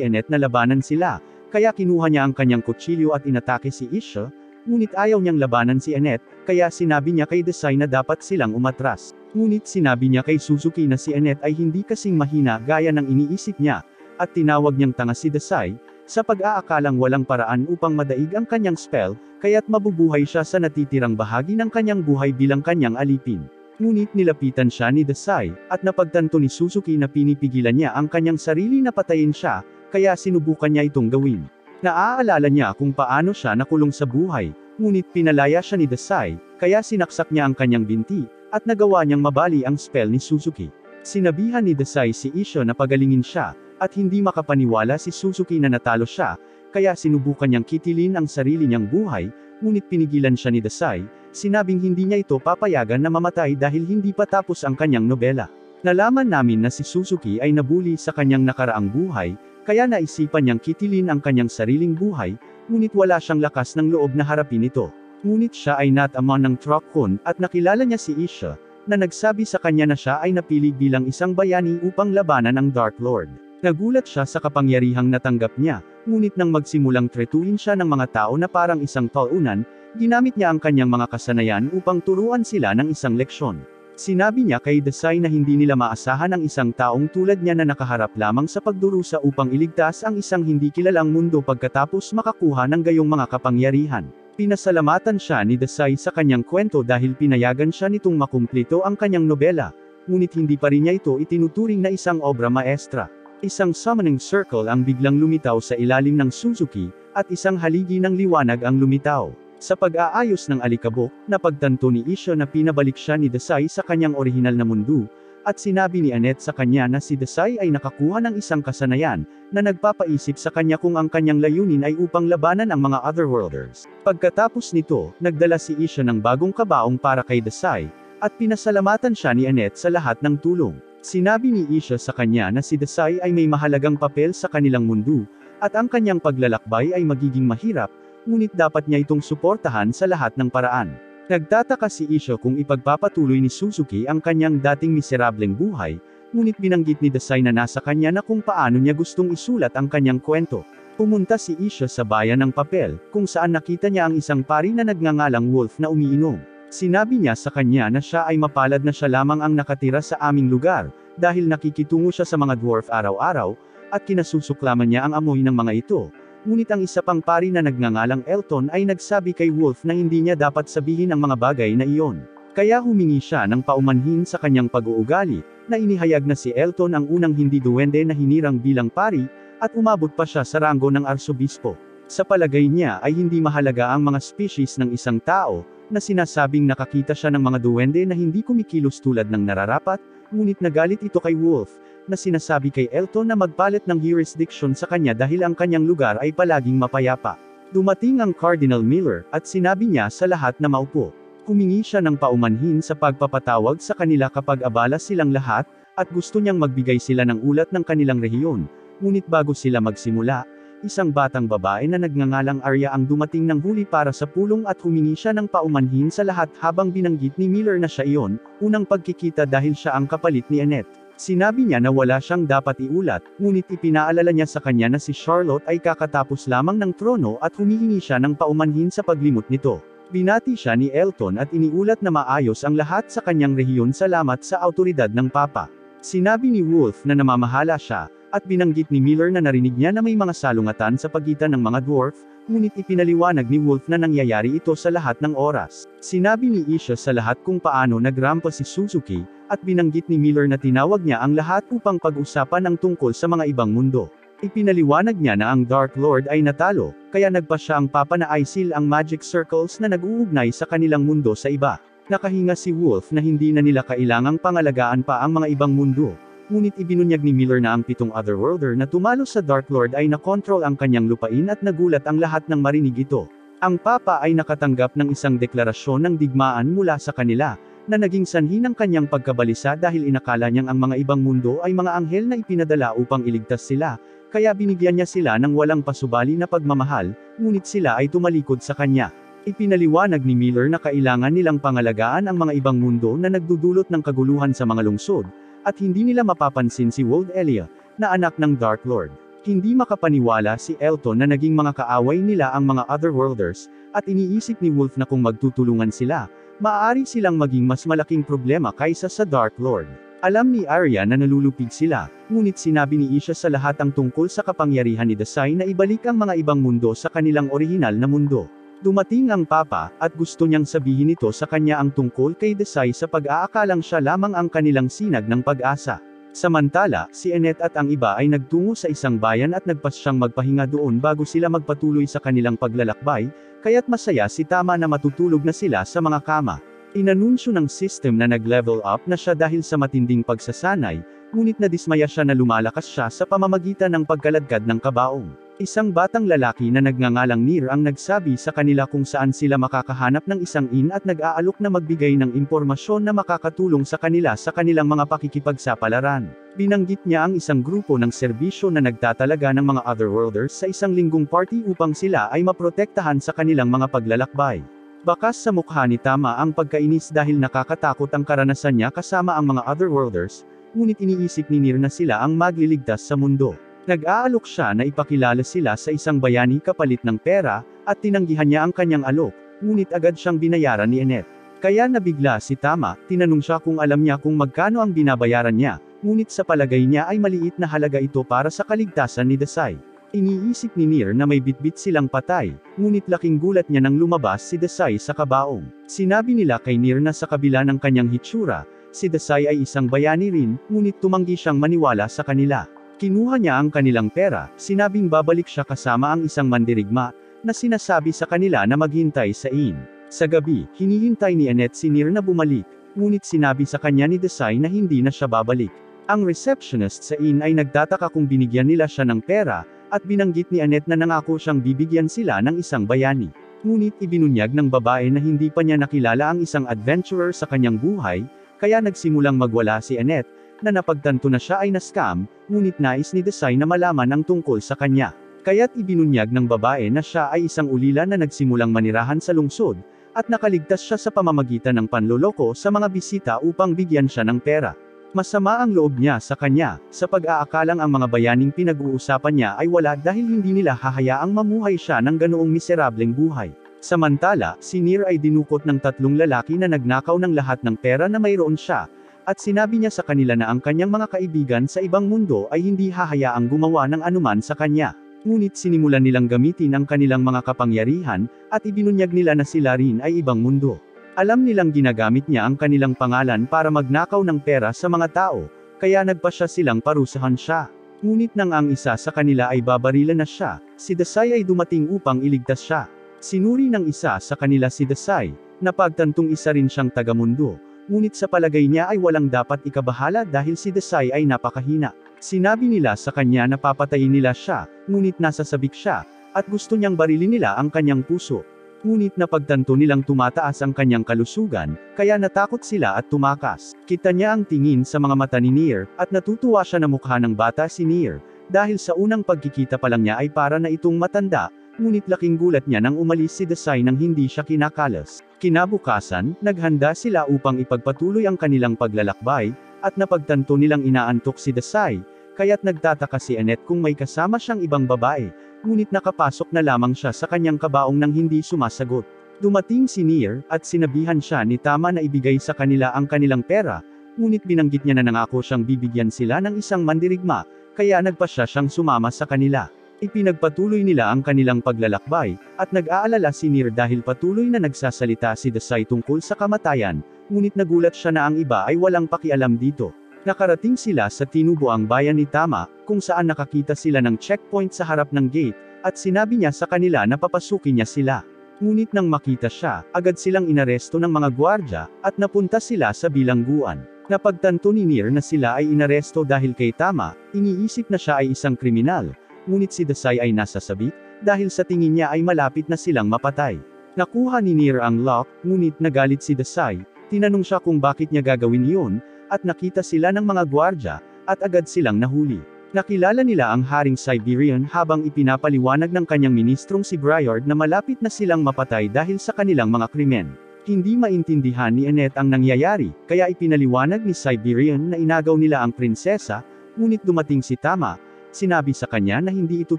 Annette na labanan sila, kaya kinuha niya ang kanyang kutsilyo at inatake si Isha, ngunit ayaw niyang labanan si Annette, kaya sinabi niya kay Dasai na dapat silang umatras. Ngunit sinabi niya kay Suzuki na si Annette ay hindi kasing mahina gaya ng iniisip niya, at tinawag niyang tanga si Dasai, sa pag-aakalang walang paraan upang madaig ang kanyang spell, kaya't mabubuhay siya sa natitirang bahagi ng kanyang buhay bilang kanyang alipin. Ngunit nilapitan siya ni Dasai, at napagtanto ni Suzuki na pinipigilan niya ang kanyang sarili na patayin siya, kaya sinubukan niya itong gawin. Naaalala niya kung paano siya nakulong sa buhay, ngunit pinalaya siya ni Dasai, kaya sinaksak niya ang kanyang binti, at nagawa niyang mabali ang spell ni Suzuki. Sinabihan ni Dasai si Isha na pagalingin siya, at hindi makapaniwala si Suzuki na natalo siya, kaya sinubukan niyang kitilin ang sarili niyang buhay, ngunit pinigilan siya ni Dasai, sinabing hindi niya ito papayagan na mamatay dahil hindi pa tapos ang kanyang nobela. Nalaman namin na si Suzuki ay nabuli sa kanyang nakaraang buhay, kaya naisipan niyang kitilin ang kanyang sariling buhay, ngunit wala siyang lakas ng loob na harapin ito. Ngunit siya ay natamon ng Truck-kun, at nakilala niya si Isha, na nagsabi sa kanya na siya ay napili bilang isang bayani upang labanan ang Dark Lord. Nagulat siya sa kapangyarihang natanggap niya, ngunit nang magsimulang tretuhin siya ng mga tao na parang isang taunan, ginamit niya ang kanyang mga kasanayan upang turuan sila ng isang leksyon. Sinabi niya kay Dasai na hindi nila maasahan ang isang taong tulad niya na nakaharap lamang sa pagdurusa upang iligtas ang isang hindi kilalang mundo pagkatapos makakuha ng gayong mga kapangyarihan. Pinasalamatan siya ni Dasai sa kanyang kwento dahil pinayagan siya nitong makumplito ang kanyang nobela, ngunit hindi pa rin niya ito itinuturing na isang obra maestra. Isang summoning circle ang biglang lumitaw sa ilalim ng Suzuki, at isang haligi ng liwanag ang lumitaw. Sa pag-aayos ng alikabok, napagtanto ni Isha na pinabalik siya ni Dasai sa kanyang orihinal na mundo, at sinabi ni Annette sa kanya na si Dasai ay nakakuha ng isang kasanayan, na nagpapaisip sa kanya kung ang kanyang layunin ay upang labanan ang mga Otherworlders. Pagkatapos nito, nagdala si Isha ng bagong kabaong para kay Dasai, at pinasalamatan siya ni Annette sa lahat ng tulong. Sinabi ni Isha sa kanya na si Dasai ay may mahalagang papel sa kanilang mundo, at ang kanyang paglalakbay ay magiging mahirap, ngunit dapat niya itong suportahan sa lahat ng paraan. Nagtataka si Isha kung ipagpapatuloy ni Suzuki ang kanyang dating miserableng buhay, ngunit binanggit ni Dasai na nasa kanya na kung paano niya gustong isulat ang kanyang kwento. Pumunta si Isha sa bayan ng papel, kung saan nakita niya ang isang pari na nagngangalang Wolf na umiinom. Sinabi niya sa kanya na siya ay mapalad na siya lamang ang nakatira sa aming lugar, dahil nakikitungo siya sa mga dwarf araw-araw, at kinasusuklaman niya ang amoy ng mga ito. Ngunit ang isa pang pari na nagngangalang Elton ay nagsabi kay Wolf na hindi niya dapat sabihin ang mga bagay na iyon. Kaya humingi siya ng paumanhin sa kanyang pag-uugali, na inihayag na si Elton ang unang hindi duwende na hinirang bilang pari, at umabot pa siya sa ranggo ng arsobispo. Sa palagay niya ay hindi mahalaga ang mga species ng isang tao, na sinasabing nakakita siya ng mga duwende na hindi kumikilos tulad ng nararapat, ngunit nagalit ito kay Wolf, na sinasabi kay Elton na magpalit ng jurisdiction sa kanya dahil ang kanyang lugar ay palaging mapayapa. Dumating ang Cardinal Miller, at sinabi niya sa lahat na maupo. Humingi siya ng paumanhin sa pagpapatawag sa kanila kapag abala silang lahat, at gusto niyang magbigay sila ng ulat ng kanilang rehiyon. Ngunit bago sila magsimula, isang batang babae na nagngangalang Arya ang dumating ng huli para sa pulong at humingi siya ng paumanhin sa lahat habang binanggit ni Miller na siya iyon, unang pagkikita dahil siya ang kapalit ni Annette. Sinabi niya na wala siyang dapat iulat, ngunit ipinaalala niya sa kanya na si Charlotte ay kakatapos lamang ng trono at humihingi siya ng paumanhin sa paglimot nito. Binati siya ni Elton at iniulat na maayos ang lahat sa kanyang rehiyon salamat sa autoridad ng Papa. Sinabi ni Wolf na namamahala siya, at binanggit ni Miller na narinig niya na may mga salungatan sa pagitan ng mga dwarf, ngunit ipinaliwanag ni Wolf na nangyayari ito sa lahat ng oras. Sinabi ni Isha sa lahat kung paano nagrampa si Suzuki, at binanggit ni Miller na tinawag niya ang lahat upang pag-usapan ang tungkol sa mga ibang mundo. Ipinaliwanag niya na ang Dark Lord ay natalo, kaya nagpa siya ang Papa na isil ang magic circles na nag-uugnay sa kanilang mundo sa iba. Nakahinga si Wolf na hindi na nila kailangang pangalagaan pa ang mga ibang mundo. Ngunit ibinunyag ni Miller na ang 7 Otherworlder na tumalo sa Dark Lord ay nakontrol ang kanyang lupain at nagulat ang lahat ng marinig ito. Ang Papa ay nakatanggap ng isang deklarasyon ng digmaan mula sa kanila, na naging sanhi ng kanyang pagkabalisa dahil inakala niyang ang mga ibang mundo ay mga anghel na ipinadala upang iligtas sila, kaya binigyan niya sila ng walang pasubali na pagmamahal, ngunit sila ay tumalikod sa kanya. Ipinaliwanag ni Miller na kailangan nilang pangalagaan ang mga ibang mundo na nagdudulot ng kaguluhan sa mga lungsod, at hindi nila mapapansin si Wold Elia, na anak ng Dark Lord. Hindi makapaniwala si Elton na naging mga kaaway nila ang mga Otherworlders, at iniisip ni Wolf na kung magtutulungan sila, maaari silang maging mas malaking problema kaysa sa Dark Lord. Alam ni Arya na nalulupig sila, ngunit sinabi ni Isha sa lahat ang tungkol sa kapangyarihan ni Desai na ibalik ang mga ibang mundo sa kanilang orihinal na mundo. Dumating ang Papa, at gusto niyang sabihin ito sa kanya ang tungkol kay Desai sa pag-aakalang siya lamang ang kanilang sinag ng pag-asa. Samantala, si Annette at ang iba ay nagtungo sa isang bayan at nagpasyang magpahinga doon bago sila magpatuloy sa kanilang paglalakbay, kaya't masaya si Tama na matutulog na sila sa mga kama. Inanunsyo ng system na nag-level up na siya dahil sa matinding pagsasanay, ngunit nadismaya siya na lumalakas siya sa pamamagitan ng pagkaladkad ng kabaong. Isang batang lalaki na nagngangalang Nir ang nagsabi sa kanila kung saan sila makakahanap ng isang inn at nag-aalok na magbigay ng impormasyon na makakatulong sa kanila sa kanilang mga pakikipagsapalaran. Binanggit niya ang isang grupo ng serbisyo na nagtatalaga ng mga Otherworlders sa isang linggong party upang sila ay maprotektahan sa kanilang mga paglalakbay. Bakas sa mukha ni Tama ang pagkainis dahil nakakatakot ang karanasan niya kasama ang mga Otherworlders, ngunit iniisip ni Nir na sila ang magliligtas sa mundo. Nag-aalok siya na ipakilala sila sa isang bayani kapalit ng pera, at tinanggihan niya ang kanyang alok, ngunit agad siyang binayaran ni Annette. Kaya nabigla si Tama, tinanong siya kung alam niya kung magkano ang binabayaran niya, ngunit sa palagay niya ay maliit na halaga ito para sa kaligtasan ni Desai. Iniisip ni Nir na may bitbit silang patay, ngunit laking gulat niya nang lumabas si Desai sa kabaong. Sinabi nila kay Nir na sa kabila ng kanyang hitsura, si Desai ay isang bayani rin, ngunit tumanggi siyang maniwala sa kanila. Kinuha niya ang kanilang pera, sinabing babalik siya kasama ang isang mandirigma, na sinasabi sa kanila na maghintay sa inn. Sa gabi, hinihintay ni Annette si Nir na bumalik, ngunit sinabi sa kanya ni Desai na hindi na siya babalik. Ang receptionist sa inn ay nagtataka kung binigyan nila siya ng pera, at binanggit ni Annette na nangako siyang bibigyan sila ng isang bayani. Ngunit ibinunyag ng babae na hindi pa niya nakilala ang isang adventurer sa kanyang buhay, kaya nagsimulang magwala si Annette, na napagtanto na siya ay na-scam, ngunit nais ni Desai na malaman ang tungkol sa kanya. Kaya't ibinunyag ng babae na siya ay isang ulila na nagsimulang manirahan sa lungsod, at nakaligtas siya sa pamamagitan ng panloloko sa mga bisita upang bigyan siya ng pera. Masama ang loob niya sa kanya, sa pag-aakalang ang mga bayaning pinag-uusapan niya ay wala dahil hindi nila hahayaang mamuhay siya ng ganoong miserableng buhay. Samantala, si Nir ay dinukot ng 3 lalaki na nagnakaw ng lahat ng pera na mayroon siya, at sinabi niya sa kanila na ang kanyang mga kaibigan sa ibang mundo ay hindi hahayaang gumawa ng anuman sa kanya. Ngunit sinimulan nilang gamitin ang kanilang mga kapangyarihan, at ibinunyag nila na sila rin ay ibang mundo. Alam nilang ginagamit niya ang kanilang pangalan para magnakaw ng pera sa mga tao, kaya nagpasya silang parusahan siya. Ngunit nang ang isa sa kanila ay babarilan na siya, si Desai ay dumating upang iligtas siya. Sinuri ng isa sa kanila si Desai, na pagtantong isa rin siyang tagamundo. Ngunit sa palagay niya ay walang dapat ikabahala dahil si Desai ay napakahina. Sinabi nila sa kanya na papatayin nila siya, ngunit nasasabik siya, at gusto niyang barilin nila ang kanyang puso. Ngunit napagtanto nilang tumataas ang kanyang kalusugan, kaya natakot sila at tumakas. Kita niya ang tingin sa mga mata ni Nir, at natutuwa siya na mukha ng bata si Nir, dahil sa unang pagkikita pa lang niya ay para na itong matanda, ngunit laking gulat niya nang umalis si Desai nang hindi siya kinakalas. Kinabukasan, naghanda sila upang ipagpatuloy ang kanilang paglalakbay, at napagtanto nilang inaantok si Desai, kaya't nagtataka si Annette kung may kasama siyang ibang babae, ngunit nakapasok na lamang siya sa kanyang kabaong nang hindi sumasagot. Dumating si Nir, at sinabihan siya ni Tama na ibigay sa kanila ang kanilang pera, ngunit binanggit niya na nangako siyang bibigyan sila ng isang mandirigma, kaya nagpasya siyang sumama sa kanila. Ipinagpatuloy nila ang kanilang paglalakbay, at nag-aalala si Nir dahil patuloy na nagsasalita si Desai tungkol sa kamatayan, ngunit nagulat siya na ang iba ay walang pakialam dito. Nakarating sila sa tinubuang bayan ni Tama, kung saan nakakita sila ng checkpoint sa harap ng gate, at sinabi niya sa kanila na papasukin niya sila. Ngunit nang makita siya, agad silang inaresto ng mga gwardya, at napunta sila sa bilangguan. Napagtanto ni Nir na sila ay inaresto dahil kay Tama, iniisip na siya ay isang kriminal. Ngunit si Desai ay nasasabik, dahil sa tingin niya ay malapit na silang mapatay. Nakuha ni Nir ang lock, ngunit nagalit si Desai, Tinanong siya kung bakit niya gagawin iyon, at nakita sila ng mga gwardya, at agad silang nahuli. Nakilala nila ang Haring Siberian habang ipinapaliwanag ng kanyang ministrong si Briard na malapit na silang mapatay dahil sa kanilang mga krimen. Hindi maintindihan ni Annette ang nangyayari, kaya ipinaliwanag ni Siberian na inagaw nila ang prinsesa, ngunit dumating si Tama. Sinabi sa kanya na hindi ito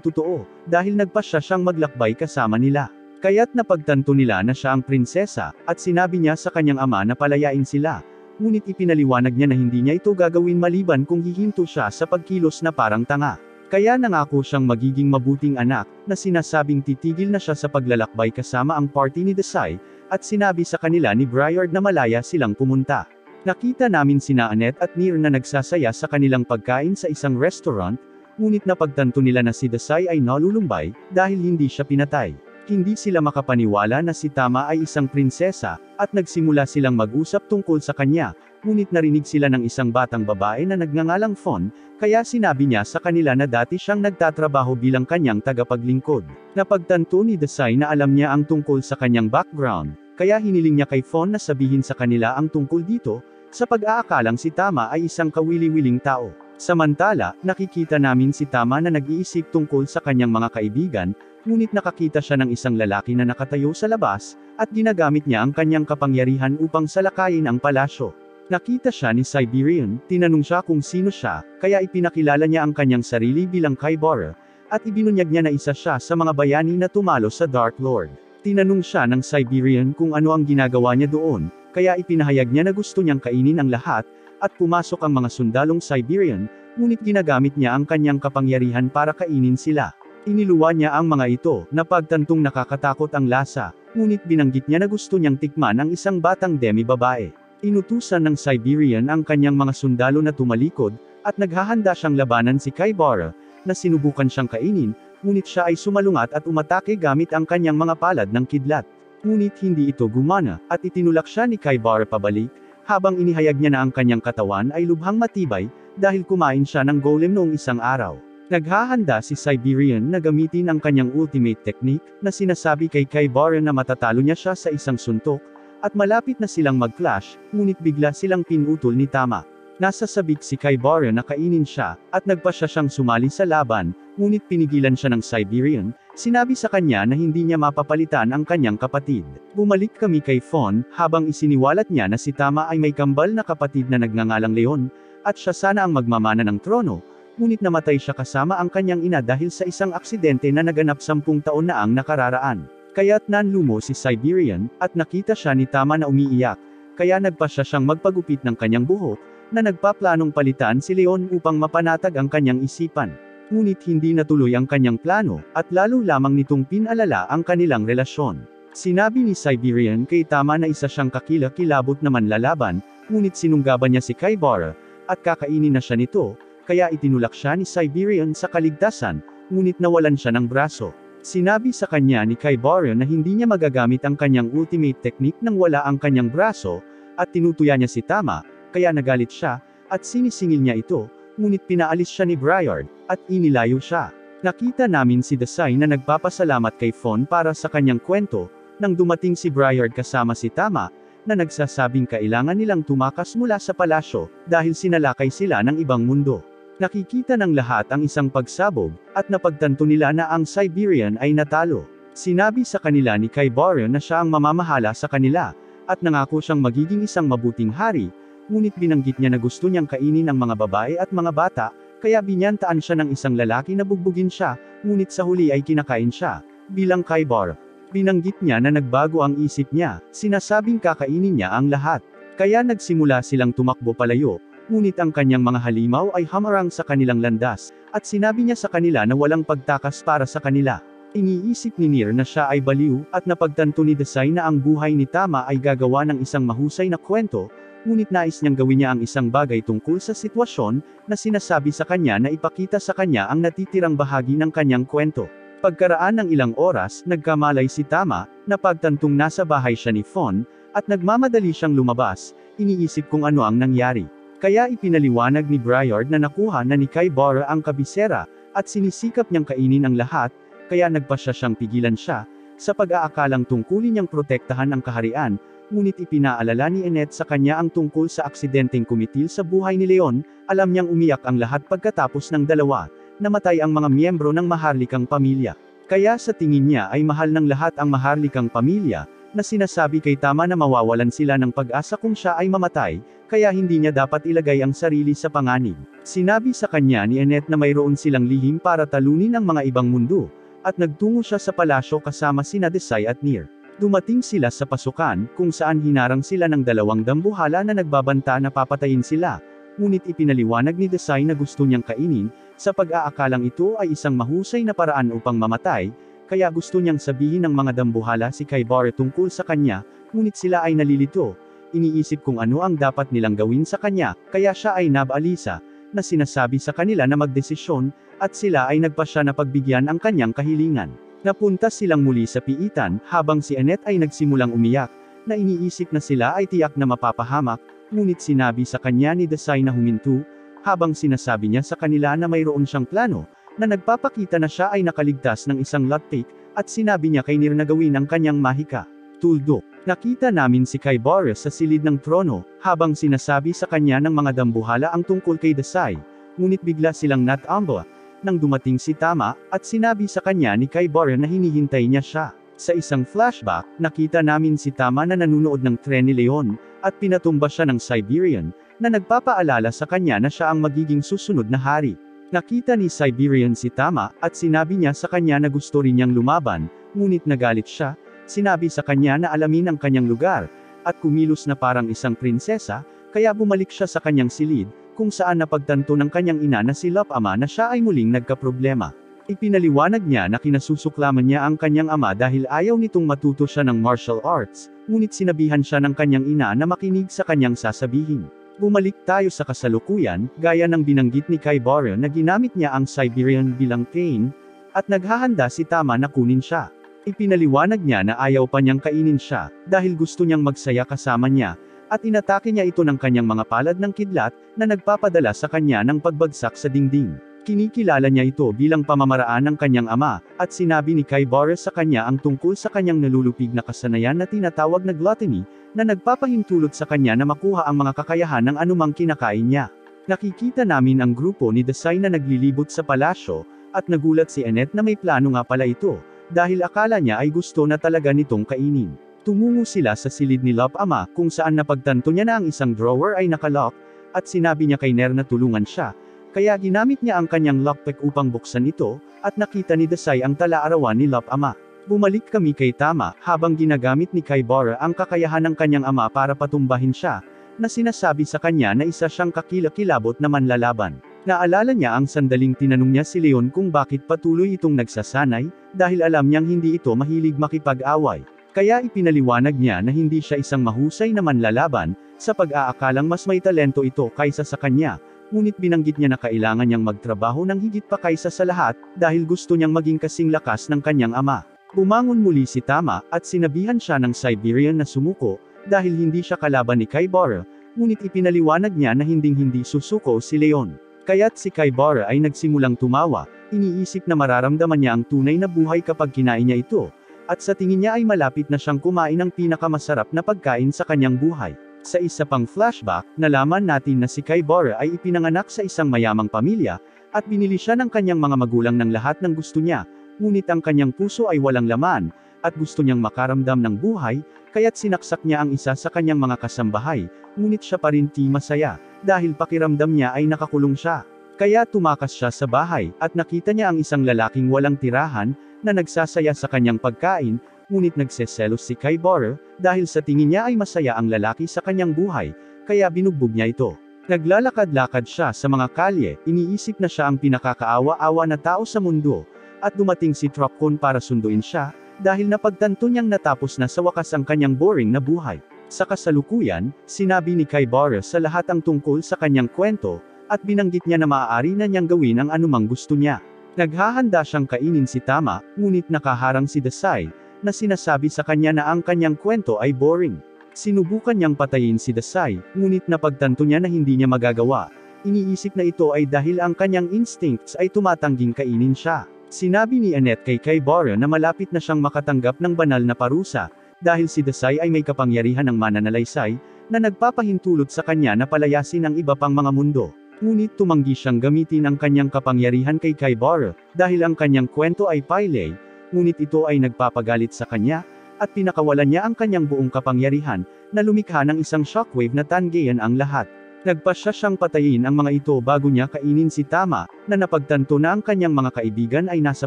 totoo, dahil nagpasya siyang maglakbay kasama nila. Kaya't napagtanto nila na siya ang prinsesa, at sinabi niya sa kanyang ama na palayain sila. Ngunit ipinaliwanag niya na hindi niya ito gagawin maliban kung hihinto siya sa pagkilos na parang tanga. Kaya nangako siyang magiging mabuting anak, na sinasabing titigil na siya sa paglalakbay kasama ang party ni Desai, at sinabi sa kanila ni Briard na malaya silang pumunta. Nakita namin sina Annette at Nir na nagsasaya sa kanilang pagkain sa isang restaurant, ngunit napagtanto nila na si Desai ay nalulumbay, dahil hindi siya pinatay. Hindi sila makapaniwala na si Tama ay isang prinsesa, at nagsimula silang mag-usap tungkol sa kanya, ngunit narinig sila ng isang batang babae na nagngangalang Fon, kaya sinabi niya sa kanila na dati siyang nagtatrabaho bilang kanyang tagapaglingkod. Napagtanto ni Desai na alam niya ang tungkol sa kanyang background, kaya hiniling niya kay Fon na sabihin sa kanila ang tungkol dito, sa pag-aakalang si Tama ay isang kawili-wiling tao. Samantala, nakikita namin si Tama na nag-iisip tungkol sa kanyang mga kaibigan, ngunit nakakita siya ng isang lalaki na nakatayo sa labas, at ginagamit niya ang kanyang kapangyarihan upang salakayin ang palasyo. Nakita siya ni Siberian, tinanong siya kung sino siya, kaya ipinakilala niya ang kanyang sarili bilang Kaibara, at ibinunyag niya na isa siya sa mga bayani na tumalo sa Dark Lord. Tinanong siya ng Siberian kung ano ang ginagawa niya doon, kaya ipinahayag niya na gusto niyang kainin ang lahat, at pumasok ang mga sundalong Siberian, ngunit ginagamit niya ang kanyang kapangyarihan para kainin sila. Iniluwa niya ang mga ito, na pagtantong nakakatakot ang lasa, ngunit binanggit niya na gusto niyang tikman ang isang batang demi-babae. Inutusan ng Siberian ang kanyang mga sundalo na tumalikod, at naghahanda siyang labanan si Kaibara, na sinubukan siyang kainin, ngunit siya ay sumalungat at umatake gamit ang kanyang mga palad ng kidlat. Ngunit hindi ito gumana, at itinulak siya ni Kaibara pabalik, habang inihayag niya na ang kanyang katawan ay lubhang matibay, dahil kumain siya ng golem noong isang araw. Naghahanda si Siberian na gamitin ang kanyang ultimate technique, na sinasabi kay Kaibara na matatalo niya siya sa isang suntok, at malapit na silang mag-clash, ngunit bigla silang pinutol ni Tama. Nasa sabik si Kaibara na kainin siya, at nagpasya siyang sumali sa laban, ngunit pinigilan siya ng Siberian, sinabi sa kanya na hindi niya mapapalitan ang kanyang kapatid. Bumalik kami kay Fon, habang isiniwalat niya na si Tama ay may kambal na kapatid na nagngangalang Leon, at siya sana ang magmamana ng trono, ngunit namatay siya kasama ang kanyang ina dahil sa isang aksidente na naganap 10 taon na ang nakararaan. Kaya't nanlumo si Siberian, at nakita siya ni Tama na umiiyak, kaya nagpasya siyang magpagupit ng kanyang buhok, na nagpaplanong palitan si Leon upang mapanatag ang kanyang isipan. Ngunit hindi natuloy ang kanyang plano, at lalo lamang nitong pinalala ang kanilang relasyon. Sinabi ni Siberian kay Tama na isa siyang kakilakilabot na manlalaban, ngunit sinunggaban niya si Kaibara, at kakainin na siya nito, kaya itinulak siya ni Siberian sa kaligtasan, ngunit nawalan siya ng braso. Sinabi sa kanya ni Kaibara na hindi niya magagamit ang kanyang ultimate technique nang wala ang kanyang braso, at tinutuya niya si Tama, kaya nagalit siya, at sinisingil niya ito, ngunit pinaalis siya ni Briard, at inilayo siya. Nakita namin si Desai na nagpapasalamat kay Fon para sa kanyang kwento, nang dumating si Briard kasama si Tama, na nagsasabing kailangan nilang tumakas mula sa palasyo, dahil sinalakay sila ng ibang mundo. Nakikita ng lahat ang isang pagsabog, at napagtanto nila na ang Siberian ay natalo. Sinabi sa kanila ni Kaibara na siya ang mamamahala sa kanila, at nangako siyang magiging isang mabuting hari, ngunit binanggit niya na gusto niyang kainin ang mga babae at mga bata, kaya binyantaan siya ng isang lalaki na bugbugin siya, ngunit sa huli ay kinakain siya, bilang Kaibara. Binanggit niya na nagbago ang isip niya, sinasabing kakainin niya ang lahat. Kaya nagsimula silang tumakbo palayo, ngunit ang kanyang mga halimaw ay hamarang sa kanilang landas, at sinabi niya sa kanila na walang pagtakas para sa kanila. Iniisip ni Nir na siya ay baliw, at napagtanto ni Desai na ang buhay ni Tama ay gagawa ng isang mahusay na kwento, ngunit nais niyang gawin niya ang isang bagay tungkol sa sitwasyon, na sinasabi sa kanya na ipakita sa kanya ang natitirang bahagi ng kanyang kwento. Pagkaraan ng ilang oras, nagkamalay si Tama, napagtantong nasa bahay siya ni Fon, at nagmamadali siyang lumabas, iniisip kung ano ang nangyari. Kaya ipinaliwanag ni Briard na nakuha na ni Kaibara ang kabisera, at sinisikap niyang kainin ang lahat, kaya nagpasya siyang pigilan siya, sa pag-aakalang tungkulin niyang protektahan ang kaharian, ngunit ipinaalala ni Annette sa kanya ang tungkol sa aksidenteng kumitil sa buhay ni Leon. Alam niyang umiyak ang lahat pagkatapos ng dalawa, namatay ang mga miyembro ng maharlikang pamilya. Kaya sa tingin niya ay mahal ng lahat ang maharlikang pamilya, na sinasabi kay Tama na mawawalan sila ng pag-asa kung siya ay mamatay, kaya hindi niya dapat ilagay ang sarili sa panganib. Sinabi sa kanya ni Annette na mayroon silang lihim para talunin ang mga ibang mundo, at nagtungo siya sa palasyo kasama sina Desai at Near. Dumating sila sa pasukan, kung saan hinarang sila ng dalawang dambuhala na nagbabanta na papatayin sila, ngunit ipinaliwanag ni Desai na gusto niyang kainin, sa pag-aakalang ito ay isang mahusay na paraan upang mamatay, kaya gusto niyang sabihin ng mga dambuhala si Kaibara tungkol sa kanya, ngunit sila ay nalilito. Iniisip kung ano ang dapat nilang gawin sa kanya, kaya siya ay nabaalisa, na sinasabi sa kanila na magdesisyon, at sila ay nagpasya na pagbigyan ang kanyang kahilingan. Napunta silang muli sa piitan, habang si Annette ay nagsimulang umiyak, na iniisip na sila ay tiyak na mapapahamak, ngunit sinabi sa kanya ni Desai na huminto, habang sinasabi niya sa kanila na mayroon siyang plano, na nagpapakita na siya ay nakaligtas ng isang lockpick, at sinabi niya kay Near na gawin ang kanyang mahika. Tuldok. Nakita namin si Kaibara sa silid ng trono, habang sinasabi sa kanya ng mga dambuhala ang tungkol kay Desai, ngunit bigla silang natamba, nang dumating si Tama, at sinabi sa kanya ni Kaibara na hinihintay niya siya. Sa isang flashback, nakita namin si Tama na nanunood ng tren ni Leon, at pinatumba siya ng Siberian, na nagpapaalala sa kanya na siya ang magiging susunod na hari. Nakita ni Siberian si Tama, at sinabi niya sa kanya na gusto rin niyang lumaban, ngunit nagalit siya. Sinabi sa kanya na alamin ang kanyang lugar, at kumilos na parang isang prinsesa, kaya bumalik siya sa kanyang silid, kung saan napagtanto ng kanyang ina na si Lop Ama na siya ay muling nagkaproblema. Ipinaliwanag niya na kinasusuklaman niya ang kanyang ama dahil ayaw nitong matuto siya ng martial arts, ngunit sinabihan siya ng kanyang ina na makinig sa kanyang sasabihin. Bumalik tayo sa kasalukuyan, gaya ng binanggit ni Kaibara na ginamit niya ang Siberian bilang pain, at naghahanda si Tama na kunin siya. Ipinaliwanag niya na ayaw pa niyang kainin siya, dahil gusto niyang magsaya kasama niya, at inatake niya ito ng kanyang mga palad ng kidlat, na nagpapadala sa kanya ng pagbagsak sa dingding. Kinikilala niya ito bilang pamamaraan ng kanyang ama, at sinabi ni Kaibara sa kanya ang tungkol sa kanyang nalulupig na kasanayan na tinatawag na gluttony, na nagpapahintulot sa kanya na makuha ang mga kakayahan ng anumang kinakain niya. Nakikita namin ang grupo ni Desai na naglilibot sa palasyo, at nagulat si Annette na may plano nga pala ito, dahil akala niya ay gusto na talaga nitong kainin. Tumungo sila sa silid ni Lop Ama, kung saan napagtanto niya na ang isang drawer ay nakalock, at sinabi niya kay Near na tulungan siya, kaya ginamit niya ang kanyang lockpick upang buksan ito, at nakita ni Desai ang tala-arawan ni Lop Ama. Bumalik kami kay Tama, habang ginagamit ni Kaibara ang kakayahan ng kanyang ama para patumbahin siya, na sinasabi sa kanya na isa siyang kakilakilabot na manlalaban. Naalala niya ang sandaling tinanong niya si Leon kung bakit patuloy itong nagsasanay, dahil alam niyang hindi ito mahilig makipag-away. Kaya ipinaliwanag niya na hindi siya isang mahusay na manlalaban, sa pag-aakalang mas may talento ito kaysa sa kanya, ngunit binanggit niya na kailangan niyang magtrabaho ng higit pa kaysa sa lahat, dahil gusto niyang maging kasing lakas ng kanyang ama. Bumangon muli si Tama, at sinabihan siya ng Siberian na sumuko, dahil hindi siya kalaban ni Kaibara, ngunit ipinaliwanag niya na hinding-hindi susuko si Leon. Kaya't si Kaibara ay nagsimulang tumawa, iniisip na mararamdaman niya ang tunay na buhay kapag kinain niya ito, at sa tingin niya ay malapit na siyang kumain ng pinakamasarap na pagkain sa kanyang buhay. Sa isa pang flashback, nalaman natin na si Kaibara ay ipinanganak sa isang mayamang pamilya, at binili siya ng kanyang mga magulang ng lahat ng gusto niya, ngunit ang kanyang puso ay walang laman, at gusto niyang makaramdam ng buhay, kaya't sinaksak niya ang isa sa kanyang mga kasambahay, ngunit siya pa rin di masaya, dahil pakiramdam niya ay nakakulong siya. Kaya tumakas siya sa bahay, at nakita niya ang isang lalaking walang tirahan, na nagsasaya sa kanyang pagkain, ngunit nagseselos si Kaibara, dahil sa tingin niya ay masaya ang lalaki sa kanyang buhay, kaya binugbog niya ito. Naglalakad-lakad siya sa mga kalye, iniisip na siya ang pinakakaawa-awa na tao sa mundo, at dumating si Tropcon para sunduin siya, dahil napagtanto niyang natapos na sa wakas ang kanyang boring na buhay. Sa kasalukuyan, sinabi ni Kaibara sa lahat ang tungkol sa kanyang kwento, at binanggit niya na maaari na niyang gawin ang anumang gusto niya. Naghahanda siyang kainin si Tama, ngunit nakaharang si Desai, na sinasabi sa kanya na ang kanyang kwento ay boring. Sinubukan niyang patayin si Desai, ngunit napagtanto niya na hindi niya magagawa. Iniisip na ito ay dahil ang kanyang instincts ay tumatangging kainin siya. Sinabi ni Annette kay Kaibara na malapit na siyang makatanggap ng banal na parusa, dahil si Desai ay may kapangyarihan ng mananalaysay, na nagpapahintulot sa kanya na palayasin ang iba pang mga mundo. Ngunit tumanggi siyang gamitin ang kanyang kapangyarihan kay Kaibara, dahil ang kanyang kwento ay Pylea, ngunit ito ay nagpapagalit sa kanya, at pinakawalan niya ang kanyang buong kapangyarihan, na lumikha ng isang shockwave na tangayan ang lahat. Nagpasya siyang patayin ang mga ito bago niya kainin si Tama, na napagtanto na ang kanyang mga kaibigan ay nasa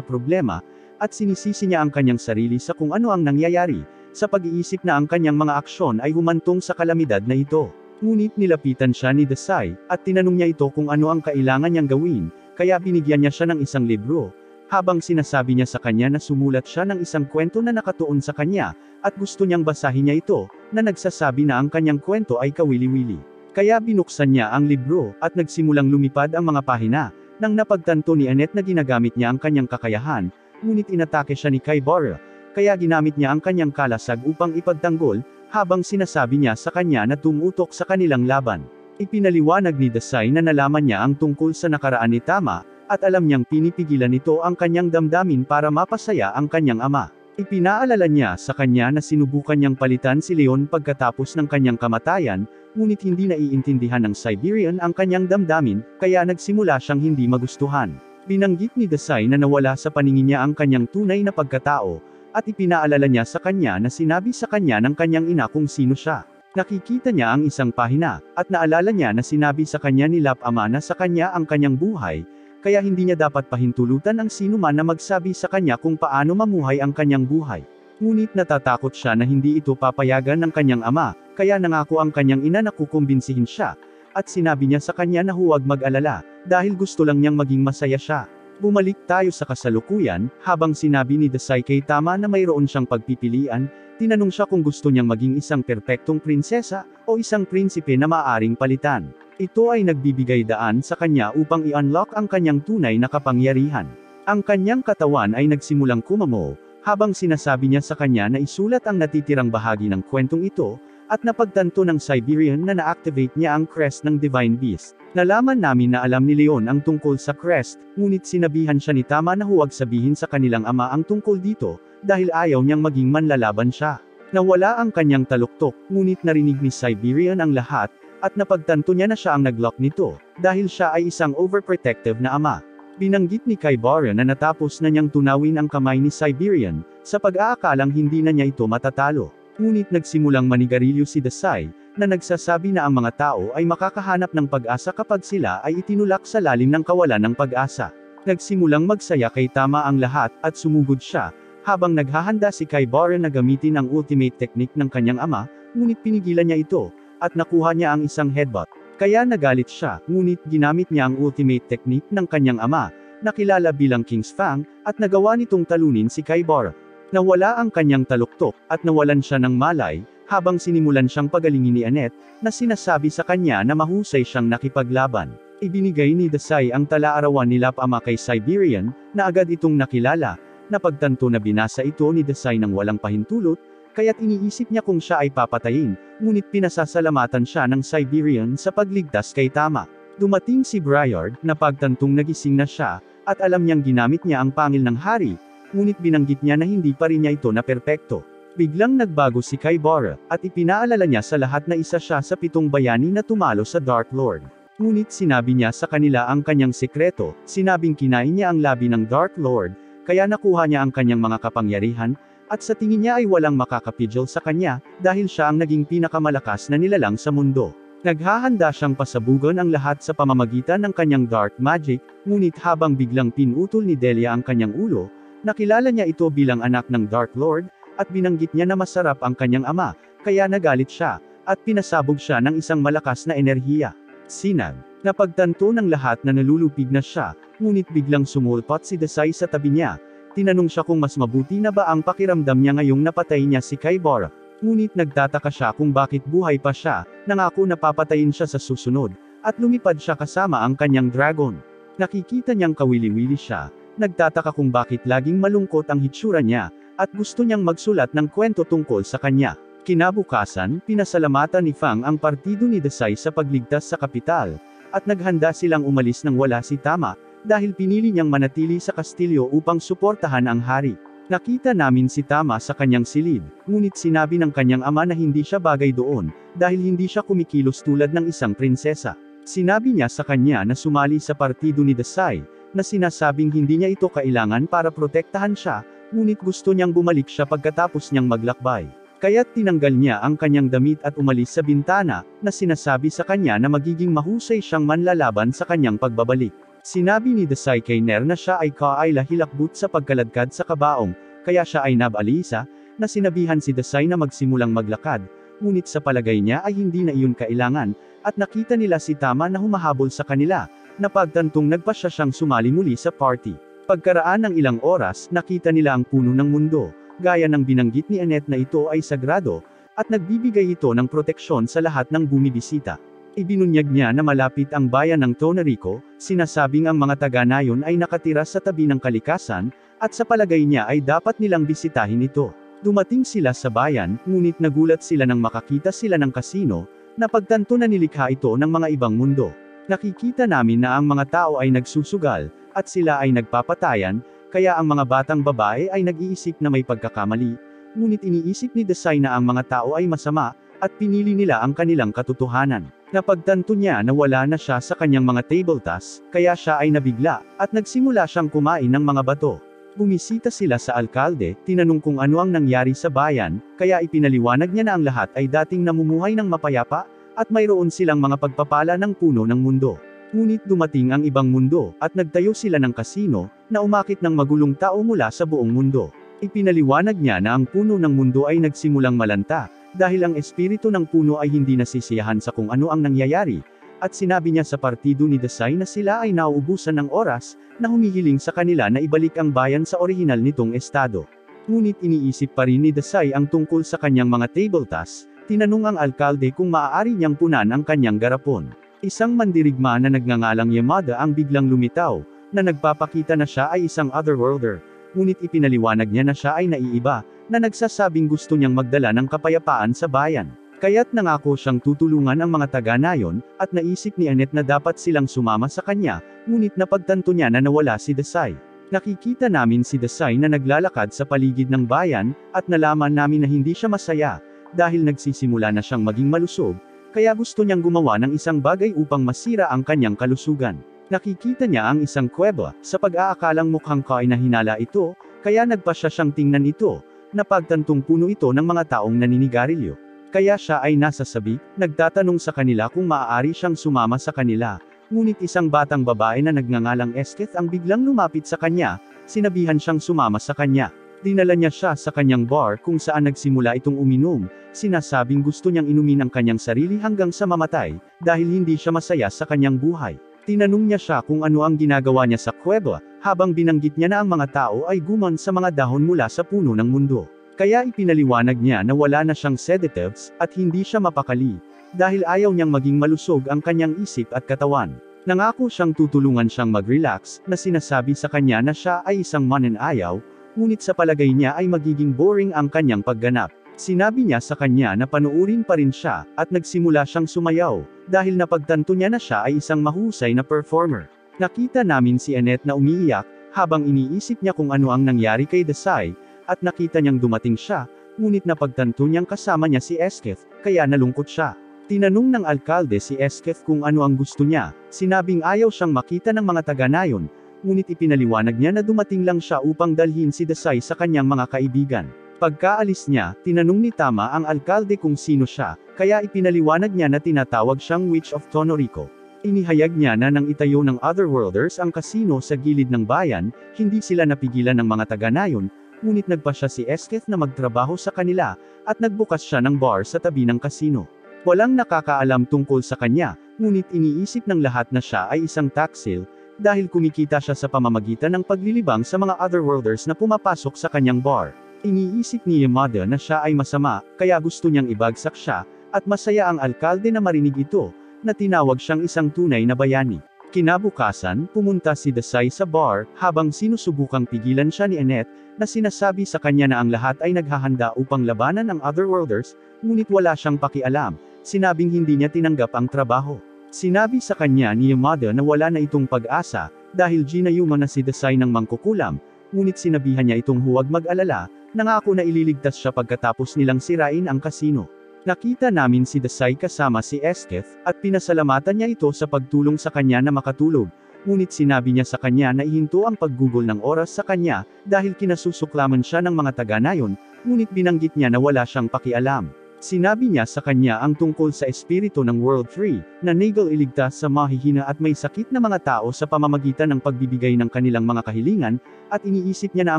problema, at sinisisi niya ang kanyang sarili sa kung ano ang nangyayari, sa pag-iisip na ang kanyang mga aksyon ay humantong sa kalamidad na ito. Ngunit nilapitan siya ni Desai, at tinanong niya ito kung ano ang kailangan niyang gawin, kaya binigyan niya siya ng isang libro, habang sinasabi niya sa kanya na sumulat siya ng isang kwento na nakatuon sa kanya, at gusto niyang basahin niya ito, na nagsasabi na ang kanyang kwento ay kawili-wili. Kaya binuksan niya ang libro, at nagsimulang lumipad ang mga pahina, nang napagtanto ni Annette na ginagamit niya ang kanyang kakayahan, ngunit inatake siya ni Kaibara, kaya ginamit niya ang kanyang kalasag upang ipagtanggol, habang sinasabi niya sa kanya na tumutok sa kanilang laban. Ipinaliwanag ni Desai na nalaman niya ang tungkol sa nakaraan ni Tama, at alam niyang pinipigilan nito ang kanyang damdamin para mapasaya ang kanyang ama. Ipinaalala niya sa kanya na sinubukan niyang palitan si Leon pagkatapos ng kanyang kamatayan, ngunit hindi naiintindihan ng Siberian ang kanyang damdamin, kaya nagsimula siyang hindi magustuhan. Binanggit ni Desai na nawala sa paningin niya ang kanyang tunay na pagkatao, at ipinaalala niya sa kanya na sinabi sa kanya ng kanyang ina kung sino siya. Nakikita niya ang isang pahina, at naalala niya na sinabi sa kanya ni Lap Ama na sa kanya ang kanyang buhay, kaya hindi niya dapat pahintulutan ang sino man na magsabi sa kanya kung paano mamuhay ang kanyang buhay. Ngunit natatakot siya na hindi ito papayagan ng kanyang ama, kaya nangako ang kanyang ina na kukumbinsihin siya, at sinabi niya sa kanya na huwag mag-alala, dahil gusto lang niyang maging masaya siya. Bumalik tayo sa kasalukuyan, habang sinabi ni Desai kay Tama na mayroon siyang pagpipilian, tinanong siya kung gusto niyang maging isang perpektong prinsesa, o isang prinsipe na maaaring palitan. Ito ay nagbibigay daan sa kanya upang i-unlock ang kanyang tunay na kapangyarihan. Ang kanyang katawan ay nagsimulang kumamo, habang sinasabi niya sa kanya na isulat ang natitirang bahagi ng kwentong ito, at napagtanto ng Siberian na na-activate niya ang crest ng Divine Beast. Nalaman namin na alam ni Leon ang tungkol sa crest, ngunit sinabihan siya ni Tama na huwag sabihin sa kanilang ama ang tungkol dito, dahil ayaw niyang maging manlalaban siya. Nawala ang kanyang taluktok, ngunit narinig ni Siberian ang lahat, at napagtanto niya na siya ang nag-lock nito, dahil siya ay isang overprotective na ama. Binanggit ni Kaibara na natapos na niyang tunawin ang kamay ni Siberian, sa pag-aakalang hindi na niya ito matatalo. Ngunit nagsimulang manigarilyo si Desai, na nagsasabi na ang mga tao ay makakahanap ng pag-asa kapag sila ay itinulak sa lalim ng kawalan ng pag-asa. Nagsimulang magsaya kay Tama ang lahat, at sumugod siya, habang naghahanda si Kaibara na gamitin ang ultimate technique ng kanyang ama, ngunit pinigilan niya ito, at nakuha niya ang isang headbutt. Kaya nagalit siya, ngunit ginamit niya ang ultimate technique ng kanyang ama, na kilala bilang King's Fang, at nagawa nitong talunin si Kaibara. Nawala ang kanyang taluktok, at nawalan siya ng malay, habang sinimulan siyang pagalingin ni Annette, na sinasabi sa kanya na mahusay siyang nakipaglaban. Ibinigay ni Desai ang tala-arawan ni Lap Ama kay Siberian, na agad itong nakilala, napagtanto na binasa ito ni Desai ng walang pahintulot, kaya't iniisip niya kung siya ay papatayin, ngunit pinasasalamatan siya ng Siberian sa pagligtas kay Tama. Dumating si Briard, napagtantong nagising na siya, at alam niyang ginamit niya ang pangil ng hari, ngunit binanggit niya na hindi pa rin niya ito na perpekto. Biglang nagbago si Kaibara, at ipinaalala niya sa lahat na isa siya sa 7 bayani na tumalo sa Dark Lord. Ngunit sinabi niya sa kanila ang kanyang sekreto, sinabing kinain niya ang labi ng Dark Lord, kaya nakuha niya ang kanyang mga kapangyarihan, at sa tingin niya ay walang makakapigil sa kanya, dahil siya ang naging pinakamalakas na nilalang sa mundo. Naghahanda siyang pasabugan ang lahat sa pamamagitan ng kanyang dark magic, ngunit habang biglang pinutol ni Delia ang kanyang ulo, nakilala niya ito bilang anak ng Dark Lord, at binanggit niya na masarap ang kanyang ama, kaya nagalit siya, at pinasabog siya ng isang malakas na enerhiya. Sinag. Napagtanto ng lahat na nalulupig na siya, ngunit biglang sumulpot si Desai sa tabi niya. Tinanong siya kung mas mabuti na ba ang pakiramdam niya ngayong napatay niya si Kaibara. Ngunit nagtataka siya kung bakit buhay pa siya, nangako na papatayin siya sa susunod, at lumipad siya kasama ang kanyang dragon. Nakikita niyang kawili-wili siya, nagtataka kung bakit laging malungkot ang hitsura niya, at gusto niyang magsulat ng kwento tungkol sa kanya. Kinabukasan, pinasalamatan ni Fang ang partido ni Desai sa pagligtas sa kapital, at naghanda silang umalis nang wala si Tama, dahil pinili niyang manatili sa kastilyo upang suportahan ang hari. Nakita namin si Tama sa kanyang silid, ngunit sinabi ng kanyang ama na hindi siya bagay doon, dahil hindi siya kumikilos tulad ng isang prinsesa. Sinabi niya sa kanya na sumali sa partido ni Desai, na sinasabing hindi niya ito kailangan para protektahan siya, ngunit gusto niyang bumalik siya pagkatapos niyang maglakbay. Kaya't tinanggal niya ang kanyang damit at umalis sa bintana, na sinasabi sa kanya na magiging mahusay siyang manlalaban sa kanyang pagbabalik. Sinabi ni Desai kay Ner na siya ay hilakbut sa pagkaladkad sa kabaong, kaya siya ay nabalisa, na sinabihan si Desai na magsimulang maglakad, ngunit sa palagay niya ay hindi na iyon kailangan, at nakita nila si Tama na humahabol sa kanila, na pagtantong nagpa siya siyang sumali muli sa party. Pagkaraan ng ilang oras, nakita nila ang puno ng mundo, gaya ng binanggit ni Annette na ito ay sagrado, at nagbibigay ito ng proteksyon sa lahat ng bumibisita. Ibinunyag niya na malapit ang bayan ng Tonarico, sinasabing ang mga taga-nayon ay nakatira sa tabi ng kalikasan, at sa palagay niya ay dapat nilang bisitahin ito. Dumating sila sa bayan, ngunit nagulat sila nang makakita sila ng kasino, na pagtanto na nilikha ito ng mga ibang mundo. Nakikita namin na ang mga tao ay nagsusugal, at sila ay nagpapatayan, kaya ang mga batang babae ay nag-iisip na may pagkakamali, ngunit iniisip ni Desai na ang mga tao ay masama, at pinili nila ang kanilang katotohanan. Napagtanto niya na wala na siya sa kanyang mga table tasks, kaya siya ay nabigla, at nagsimula siyang kumain ng mga bato. Bumisita sila sa alkalde, tinanong kung ano ang nangyari sa bayan, kaya ipinaliwanag niya na ang lahat ay dating namumuhay ng mapayapa, at mayroon silang mga pagpapala ng puno ng mundo. Ngunit dumating ang ibang mundo, at nagtayo sila ng kasino, na umakit ng magulong tao mula sa buong mundo. Ipinaliwanag niya na ang puno ng mundo ay nagsimulang malanta, dahil ang espiritu ng puno ay hindi nasisiyahan sa kung ano ang nangyayari, at sinabi niya sa partido ni Desai na sila ay nauubusan ng oras, na humihiling sa kanila na ibalik ang bayan sa orihinal nitong estado. Ngunit iniisip pa rin ni Desai ang tungkol sa kanyang mga table tasks, tinanong ang alkalde kung maaari niyang punan ang kanyang garapon. Isang mandirigma na nagngangalang Yamada ang biglang lumitaw, na nagpapakita na siya ay isang otherworlder, ngunit ipinaliwanag niya na siya ay naiiba, na nagsasabing gusto niyang magdala ng kapayapaan sa bayan. Kaya't nangako siyang tutulungan ang mga taga-nayon, at naisip ni Annette na dapat silang sumama sa kanya, ngunit napagtanto niya na nawala si Desai. Nakikita namin si Desai na naglalakad sa paligid ng bayan, at nalaman namin na hindi siya masaya, dahil nagsisimula na siyang maging malusog, kaya gusto niyang gumawa ng isang bagay upang masira ang kanyang kalusugan. Nakikita niya ang isang kuweba, sa pag-aakalang mukhang kainahinala ito, kaya nagpa siya siyang tingnan ito, na pagtantong puno ito ng mga taong naninigarilyo. Kaya siya ay nasa sabik, nagtatanong sa kanila kung maaari siyang sumama sa kanila, ngunit isang batang babae na nagngangalang Esketh ang biglang lumapit sa kanya, sinabihan siyang sumama sa kanya. Dinala niya siya sa kanyang bar kung saan nagsimula itong uminom, sinasabing gusto niyang inumin ang kanyang sarili hanggang sa mamatay, dahil hindi siya masaya sa kanyang buhay. Tinanong niya siya kung ano ang ginagawa niya sa kuweba, habang binanggit niya na ang mga tao ay gumon sa mga dahon mula sa puno ng mundo. Kaya ipinaliwanag niya na wala na siyang sedatives, at hindi siya mapakali, dahil ayaw niyang maging malusog ang kanyang isip at katawan. Nangako siyang tutulungan siyang mag-relax, na sinasabi sa kanya na siya ay isang mananayaw, ngunit sa palagay niya ay magiging boring ang kanyang pagganap. Sinabi niya sa kanya na panuurin pa rin siya, at nagsimula siyang sumayaw, dahil napagtanto niya na siya ay isang mahusay na performer. Nakita namin si Annette na umiiyak, habang iniisip niya kung ano ang nangyari kay Desai, at nakita niyang dumating siya, ngunit napagtanto niyang kasama niya si Esketh, kaya nalungkot siya. Tinanong ng alkalde si Esketh kung ano ang gusto niya, sinabing ayaw siyang makita ng mga taga-nayon, ngunit ipinaliwanag niya na dumating lang siya upang dalhin si Desai sa kanyang mga kaibigan. Pagkaalis niya, tinanong ni Tama ang alkalde kung sino siya, kaya ipinaliwanag niya na tinatawag siyang Witch of Tonorico. Inihayag niya na nang itayo ng Otherworlders ang kasino sa gilid ng bayan, hindi sila napigilan ng mga taga-nayon, ngunit nagpa siya si Esketh na magtrabaho sa kanila, at nagbukas siya ng bar sa tabi ng kasino. Walang nakakaalam tungkol sa kanya, ngunit iniisip ng lahat na siya ay isang taksil, dahil kumikita siya sa pamamagitan ng paglilibang sa mga Otherworlders na pumapasok sa kanyang bar. Iniisip ni Yamada na siya ay masama, kaya gusto niyang ibagsak siya, at masaya ang alkalde na marinig ito, na tinawag siyang isang tunay na bayani. Kinabukasan, pumunta si Desai sa bar, habang sinusubukang pigilan siya ni Annette, na sinasabi sa kanya na ang lahat ay naghahanda upang labanan ang Otherworlders, ngunit wala siyang pakialam, sinabing hindi niya tinanggap ang trabaho. Sinabi sa kanya ni Yamada na wala na itong pag-asa, dahil ginayuma na si Desai ng mangkukulam, ngunit sinabihan niya itong huwag mag-alala, nangako na ililigtas siya pagkatapos nilang sirain ang kasino. Nakita namin si Desai kasama si Esketh, at pinasalamatan niya ito sa pagtulong sa kanya na makatulog, ngunit sinabi niya sa kanya na ihinto ang paggugol ng oras sa kanya, dahil kinasusuklaman siya ng mga taga-nayon, ngunit binanggit niya na wala siyang pakialam. Sinabi niya sa kanya ang tungkol sa espiritu ng World 3, na Nagel iligtas sa mahihina at may sakit na mga tao sa pamamagitan ng pagbibigay ng kanilang mga kahilingan, at iniisip niya na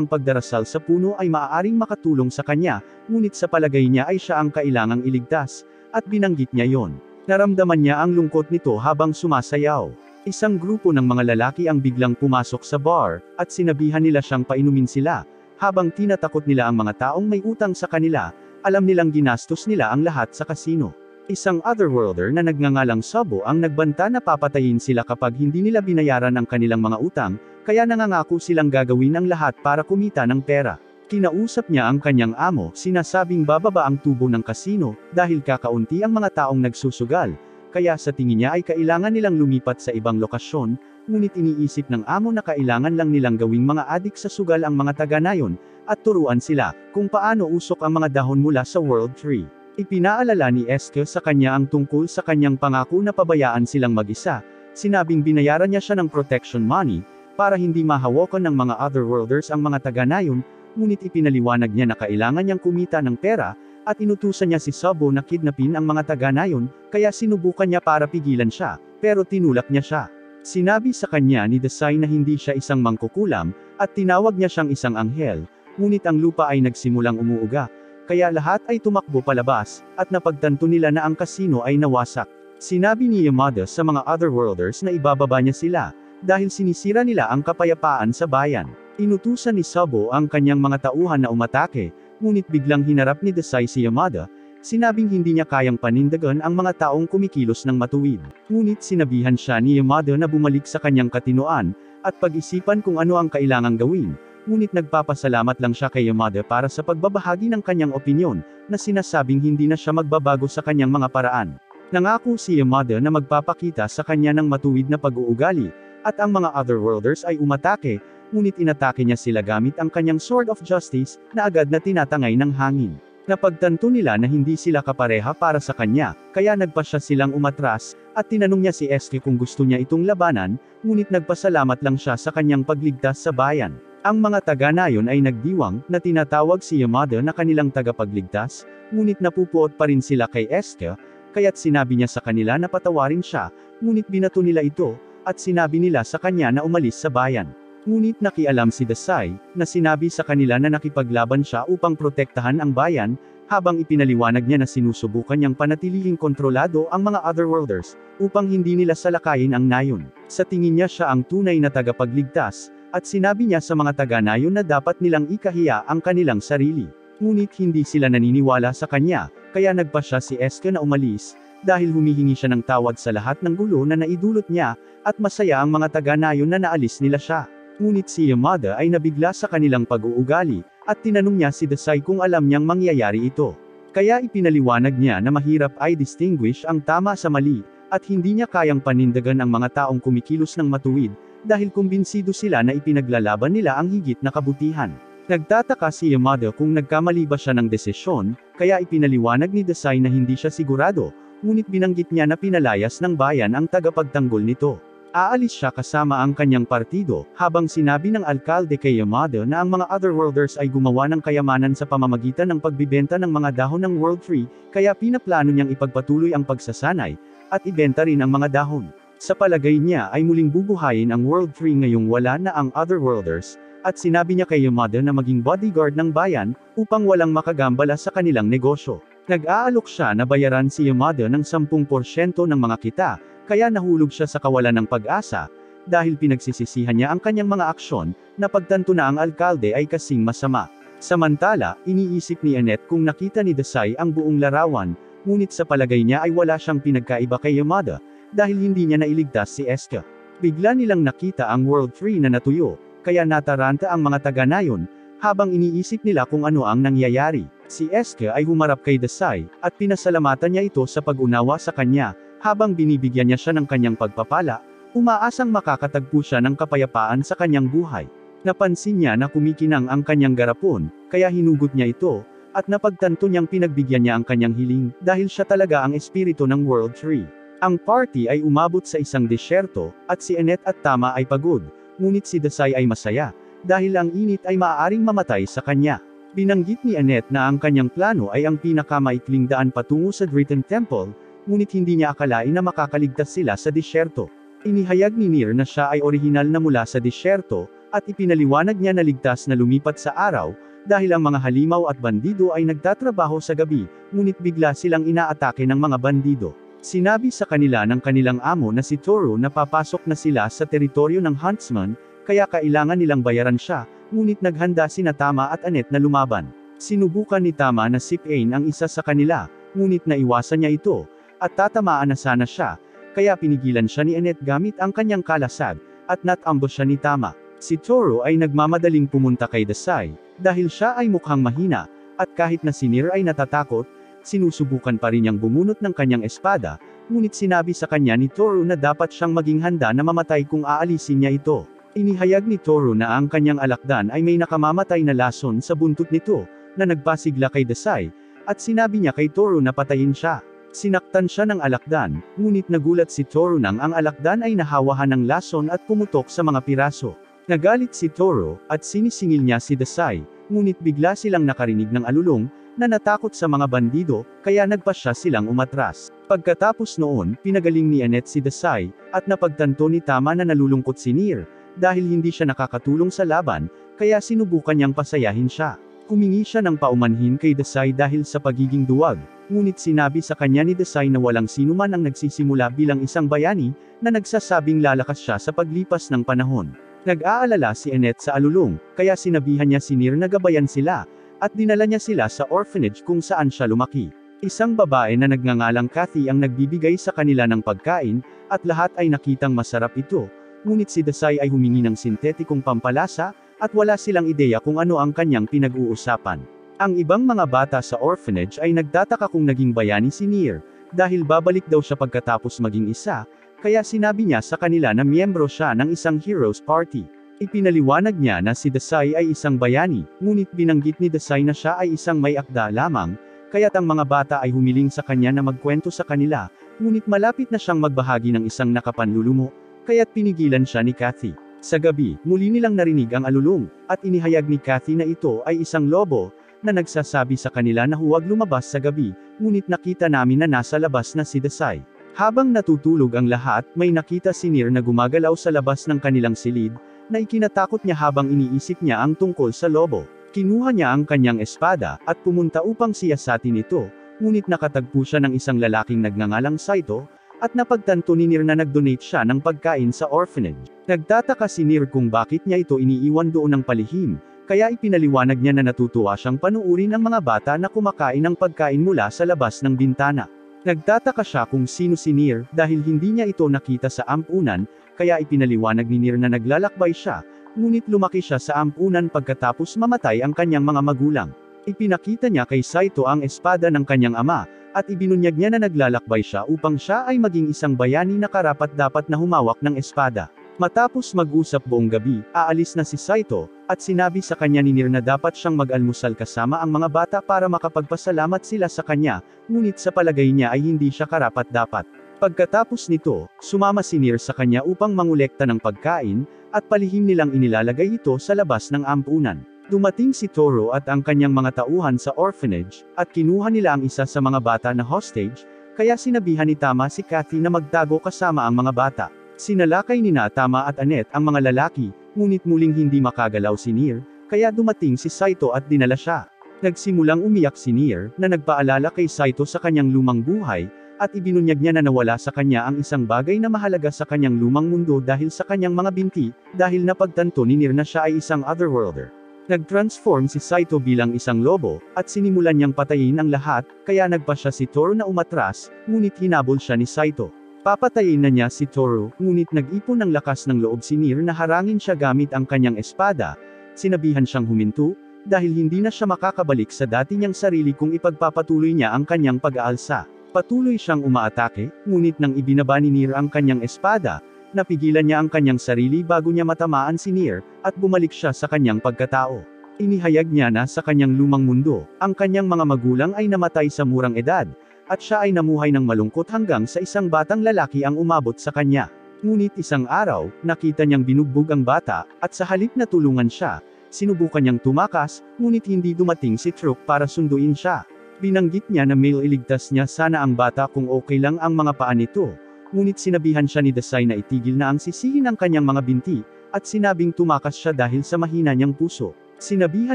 ang pagdarasal sa puno ay maaaring makatulong sa kanya, ngunit sa palagay niya ay siya ang kailangang iligtas, at binanggit niya yon. Naramdaman niya ang lungkot nito habang sumasayaw. Isang grupo ng mga lalaki ang biglang pumasok sa bar, at sinabihan nila siyang painumin sila, habang tinatakot nila ang mga taong may utang sa kanila. Alam nilang ginastos nila ang lahat sa kasino. Isang otherworlder na nagngangalang Sabo ang nagbanta na papatayin sila kapag hindi nila binayaran ang kanilang mga utang, kaya nangangako silang gagawin ang lahat para kumita ng pera. Kinausap niya ang kanyang amo, sinasabing bababa ang tubo ng kasino, dahil kakaunti ang mga taong nagsusugal, kaya sa tingin niya ay kailangan nilang lumipat sa ibang lokasyon, ngunit iniisip ng amo na kailangan lang nilang gawing mga adik sa sugal ang mga taga-nayon, at turuan sila kung paano usok ang mga dahon mula sa World 3. Ipinaalala ni Eske sa kanya ang tungkol sa kanyang pangako na pabayaan silang mag-isa, sinabing binayaran niya siya ng protection money, para hindi mahawakan ng mga otherworlders ang mga taga-nayon, ngunit ipinaliwanag niya na kailangan niyang kumita ng pera, at inutusan niya si Sabo na kidnapin ang mga taga-nayon, kaya sinubukan niya para pigilan siya, pero tinulak niya siya. Sinabi sa kanya ni Desai na hindi siya isang mangkukulam, at tinawag niya siyang isang anghel, ngunit ang lupa ay nagsimulang umuuga, kaya lahat ay tumakbo palabas, at napagtanto nila na ang kasino ay nawasak. Sinabi ni Yamada sa mga otherworlders na ibababa niya sila, dahil sinisira nila ang kapayapaan sa bayan. Inutusan ni Sabo ang kanyang mga tauhan na umatake, ngunit biglang hinarap ni Desai si Yamada, sinabing hindi niya kayang panindagan ang mga taong kumikilos ng matuwid. Ngunit sinabihan siya ni Yamada na bumalik sa kanyang katinoan, at pag-isipan kung ano ang kailangang gawin. Ngunit nagpapasalamat lang siya kay Yamada para sa pagbabahagi ng kanyang opinyon, na sinasabing hindi na siya magbabago sa kanyang mga paraan. Nangako si Yamada na magpapakita sa kanya ng matuwid na pag-uugali, at ang mga otherworlders ay umatake, ngunit inatake niya sila gamit ang kanyang Sword of Justice, na agad na tinatangay ng hangin. Napagtanto nila na hindi sila kapareha para sa kanya, kaya nagpasya silang umatras, at tinanong niya si Eske kung gusto niya itong labanan, ngunit nagpasalamat lang siya sa kanyang pagligtas sa bayan. Ang mga taga-nayon ay nagdiwang, na tinatawag si Yamada na kanilang tagapagligtas, ngunit napupuot pa rin sila kay Eske, kaya't sinabi niya sa kanila na patawarin siya, ngunit binato nila ito, at sinabi nila sa kanya na umalis sa bayan. Ngunit nakialam si Desai, na sinabi sa kanila na nakipaglaban siya upang protektahan ang bayan, habang ipinaliwanag niya na sinusubukan niyang panatilihing kontrolado ang mga otherworlders, upang hindi nila salakayin ang nayon. Sa tingin niya siya ang tunay na tagapagligtas, at sinabi niya sa mga taga-nayon na dapat nilang ikahiya ang kanilang sarili. Ngunit hindi sila naniniwala sa kanya, kaya nagpasya si Eske na umalis, dahil humihingi siya ng tawad sa lahat ng gulo na naidulot niya, at masaya ang mga taga-nayon na naalis nila siya. Ngunit si Yamada ay nabigla sa kanilang pag-uugali, at tinanong niya si Desai kung alam niyang mangyayari ito. Kaya ipinaliwanag niya na mahirap ay distinguish ang tama sa mali, at hindi niya kayang panindagan ang mga taong kumikilos ng matuwid, dahil kumbinsido sila na ipinaglalaban nila ang higit na kabutihan. Nagtataka si Yamada kung nagkamali ba siya ng desisyon, kaya ipinaliwanag ni Desai na hindi siya sigurado, ngunit binanggit niya na pinalayas ng bayan ang tagapagtanggol nito. Aalis siya kasama ang kanyang partido, habang sinabi ng alkalde kay Yamada na ang mga otherworlders ay gumawa ng kayamanan sa pamamagitan ng pagbibenta ng mga dahon ng World 3, kaya pinaplano niyang ipagpatuloy ang pagsasanay, at ibenta rin ang mga dahon. Sa palagay niya ay muling bubuhayin ang World 3 ngayong wala na ang otherworlders, at sinabi niya kay Yamada na maging bodyguard ng bayan, upang walang makagambala sa kanilang negosyo. Nag-aalok siya na bayaran si Yamada ng 10% ng mga kita, kaya nahulog siya sa kawalan ng pag-asa, dahil pinagsisisihan niya ang kanyang mga aksyon, na pagtanto na ang alkalde ay kasing masama. Samantala, iniisip ni Annette kung nakita ni Desai ang buong larawan, ngunit sa palagay niya ay wala siyang pinagkaiba kay Yamada, dahil hindi niya nailigtas si Eske. Bigla nilang nakita ang World 3 na natuyo, kaya nataranta ang mga taga-nayon, habang iniisip nila kung ano ang nangyayari. Si Eske ay humarap kay Desai, at pinasalamatan niya ito sa pag-unawa sa kanya, habang binibigyan niya siya ng kanyang pagpapala, umaasang makakatagpo siya ng kapayapaan sa kanyang buhay. Napansin niya na kumikinang ang kanyang garapon, kaya hinugot niya ito, at napagtanto niyang pinagbigyan niya ang kanyang hiling, dahil siya talaga ang espiritu ng World Tree. Ang party ay umabot sa isang disyerto, at si Annette at Tama ay pagod, ngunit si Desai ay masaya, dahil ang init ay maaaring mamatay sa kanya. Binanggit ni Annette na ang kanyang plano ay ang pinakamaikling daan patungo sa Dritan Temple, ngunit hindi niya akalain na makakaligtas sila sa disyerto. Inihayag ni Nier na siya ay orihinal na mula sa disyerto, at ipinaliwanag niya na ligtas na lumipat sa araw, dahil ang mga halimaw at bandido ay nagtatrabaho sa gabi, ngunit bigla silang inaatake ng mga bandido. Sinabi sa kanila ng kanilang amo na si Toru na papasok na sila sa teritoryo ng Huntsman, kaya kailangan nilang bayaran siya, ngunit naghanda sina Tama at Annette na lumaban. Sinubukan ni Tama na sipain ang isa sa kanila, ngunit naiwasan niya ito, at tatamaan na sana siya, kaya pinigilan siya ni Annette gamit ang kanyang kalasag, at natambush siya ni Tama. Si Toru ay nagmamadaling pumunta kay Desai, dahil siya ay mukhang mahina, at kahit na si Nier ay natatakot, sinusubukan pa rin niyang bumunot ng kanyang espada, ngunit sinabi sa kanya ni Toru na dapat siyang maging handa na mamatay kung aalisin niya ito. Inihayag ni Toru na ang kanyang alakdan ay may nakamamatay na lason sa buntot nito, na nagpasigla kay Desai, at sinabi niya kay Toru na patayin siya. Sinaktan siya ng alakdan, ngunit nagulat si Toru nang ang alakdan ay nahawahan ng lason at pumutok sa mga piraso. Nagalit si Toru, at sinisingil niya si Desai, ngunit bigla silang nakarinig ng alulong, na natakot sa mga bandido, kaya nagpasya silang umatras. Pagkatapos noon, pinagaling ni Annette si Desai, at napagtanto ni Tama na nalulungkot si Nier, dahil hindi siya nakakatulong sa laban, kaya sinubukan niyang pasayahin siya. Humingi siya ng paumanhin kay Desai dahil sa pagiging duwag, ngunit sinabi sa kanya ni Desai na walang sinuman ang nagsisimula bilang isang bayani, na nagsasabing lalakas siya sa paglipas ng panahon. Nag-aalala si Annette sa alulong, kaya sinabihan niya si Nier na gabayan sila, at dinala niya sila sa orphanage kung saan siya lumaki. Isang babae na nagngangalang Kathy ang nagbibigay sa kanila ng pagkain, at lahat ay nakitang masarap ito, ngunit si Desai ay humingi ng sintetikong pampalasa, at wala silang ideya kung ano ang kanyang pinag-uusapan. Ang ibang mga bata sa orphanage ay nagtataka kung naging bayani si Nier, dahil babalik daw siya pagkatapos maging isa, kaya sinabi niya sa kanila na miyembro siya ng isang heroes party. Ipinaliwanag niya na si Desai ay isang bayani, ngunit binanggit ni Desai na siya ay isang may akda lamang, kaya't ang mga bata ay humiling sa kanya na magkwento sa kanila, ngunit malapit na siyang magbahagi ng isang nakapanlulumo, kaya't pinigilan siya ni Kathy. Sa gabi, muli nilang narinig ang alulong, at inihayag ni Kathy na ito ay isang lobo, na nagsasabi sa kanila na huwag lumabas sa gabi, ngunit nakita namin na nasa labas na si Desai. Habang natutulog ang lahat, may nakita si Nier na gumagalaw sa labas ng kanilang silid, na ikinatakot niya habang iniisip niya ang tungkol sa lobo. Kinuha niya ang kanyang espada, at pumunta upang siyasatin ito, ngunit nakatagpo siya ng isang lalaking nagngangalang Saito, at napagtanto ni Nier na nag-donate siya ng pagkain sa orphanage. Nagtataka si Nier kung bakit niya ito iniiwan doon ng palihim, kaya ipinaliwanag niya na natutuwa siyang panuurin ang mga bata na kumakain ng pagkain mula sa labas ng bintana. Nagtataka siya kung sino si Nier, dahil hindi niya ito nakita sa ampunan, kaya ipinaliwanag ni Nier na naglalakbay siya, ngunit lumaki siya sa ampunan pagkatapos mamatay ang kanyang mga magulang. Ipinakita niya kay Saito ang espada ng kanyang ama, at ibinunyag niya na naglalakbay siya upang siya ay maging isang bayani na karapat-dapat na humawak ng espada. Matapos mag-usap buong gabi, aalis na si Saito, at sinabi sa kanya ni Nier na dapat siyang mag-almusal kasama ang mga bata para makapagpasalamat sila sa kanya, ngunit sa palagay niya ay hindi siya karapat-dapat. Pagkatapos nito, sumama si Nier sa kanya upang mangolekta ng pagkain, at palihim nilang inilalagay ito sa labas ng ampunan. Dumating si Toru at ang kanyang mga tauhan sa orphanage, at kinuha nila ang isa sa mga bata na hostage, kaya sinabihan ni Tama si Kathy na magtago kasama ang mga bata. Sinalakay ni Tama at Annette ang mga lalaki, ngunit muling hindi makagalaw si Nier, kaya dumating si Saito at dinala siya. Nagsimulang umiyak si Nier, na nagpaalala kay Saito sa kanyang lumang buhay, at ibinunyag niya na nawala sa kanya ang isang bagay na mahalaga sa kanyang lumang mundo dahil sa kanyang mga binti, dahil napagtanto ni Nier na siya ay isang otherworlder. Nag-transform si Saito bilang isang lobo, at sinimulan niyang patayin ang lahat, kaya nagpasya si Toru na umatras, ngunit hinabol siya ni Saito. Papatayin na niya si Toru, ngunit nag-ipon ng lakas ng loob si Nier na harangin siya gamit ang kanyang espada. Sinabihan siyang huminto, dahil hindi na siya makakabalik sa dati niyang sarili kung ipagpapatuloy niya ang kanyang pag-aalsa. Patuloy siyang umaatake, ngunit nang ibinaba ni Nier ang kanyang espada, Napigilan niya ang kanyang sarili bago niya matamaan si Nier, at bumalik siya sa kanyang pagkatao. Inihayag niya na sa kanyang lumang mundo, ang kanyang mga magulang ay namatay sa murang edad, at siya ay namuhay ng malungkot hanggang sa isang batang lalaki ang umabot sa kanya. Ngunit isang araw, nakita niyang binugbog ang bata, at sa halip na tulungan siya, sinubukan niyang tumakas, ngunit hindi dumating si Truk para sunduin siya. Binanggit niya na iligtas niya sana ang bata kung okay lang ang mga paa nito. Ngunit sinabihan siya ni Dasai na itigil na ang sisihin ng kanyang mga binti, at sinabing tumakas siya dahil sa mahina niyang puso. Sinabihan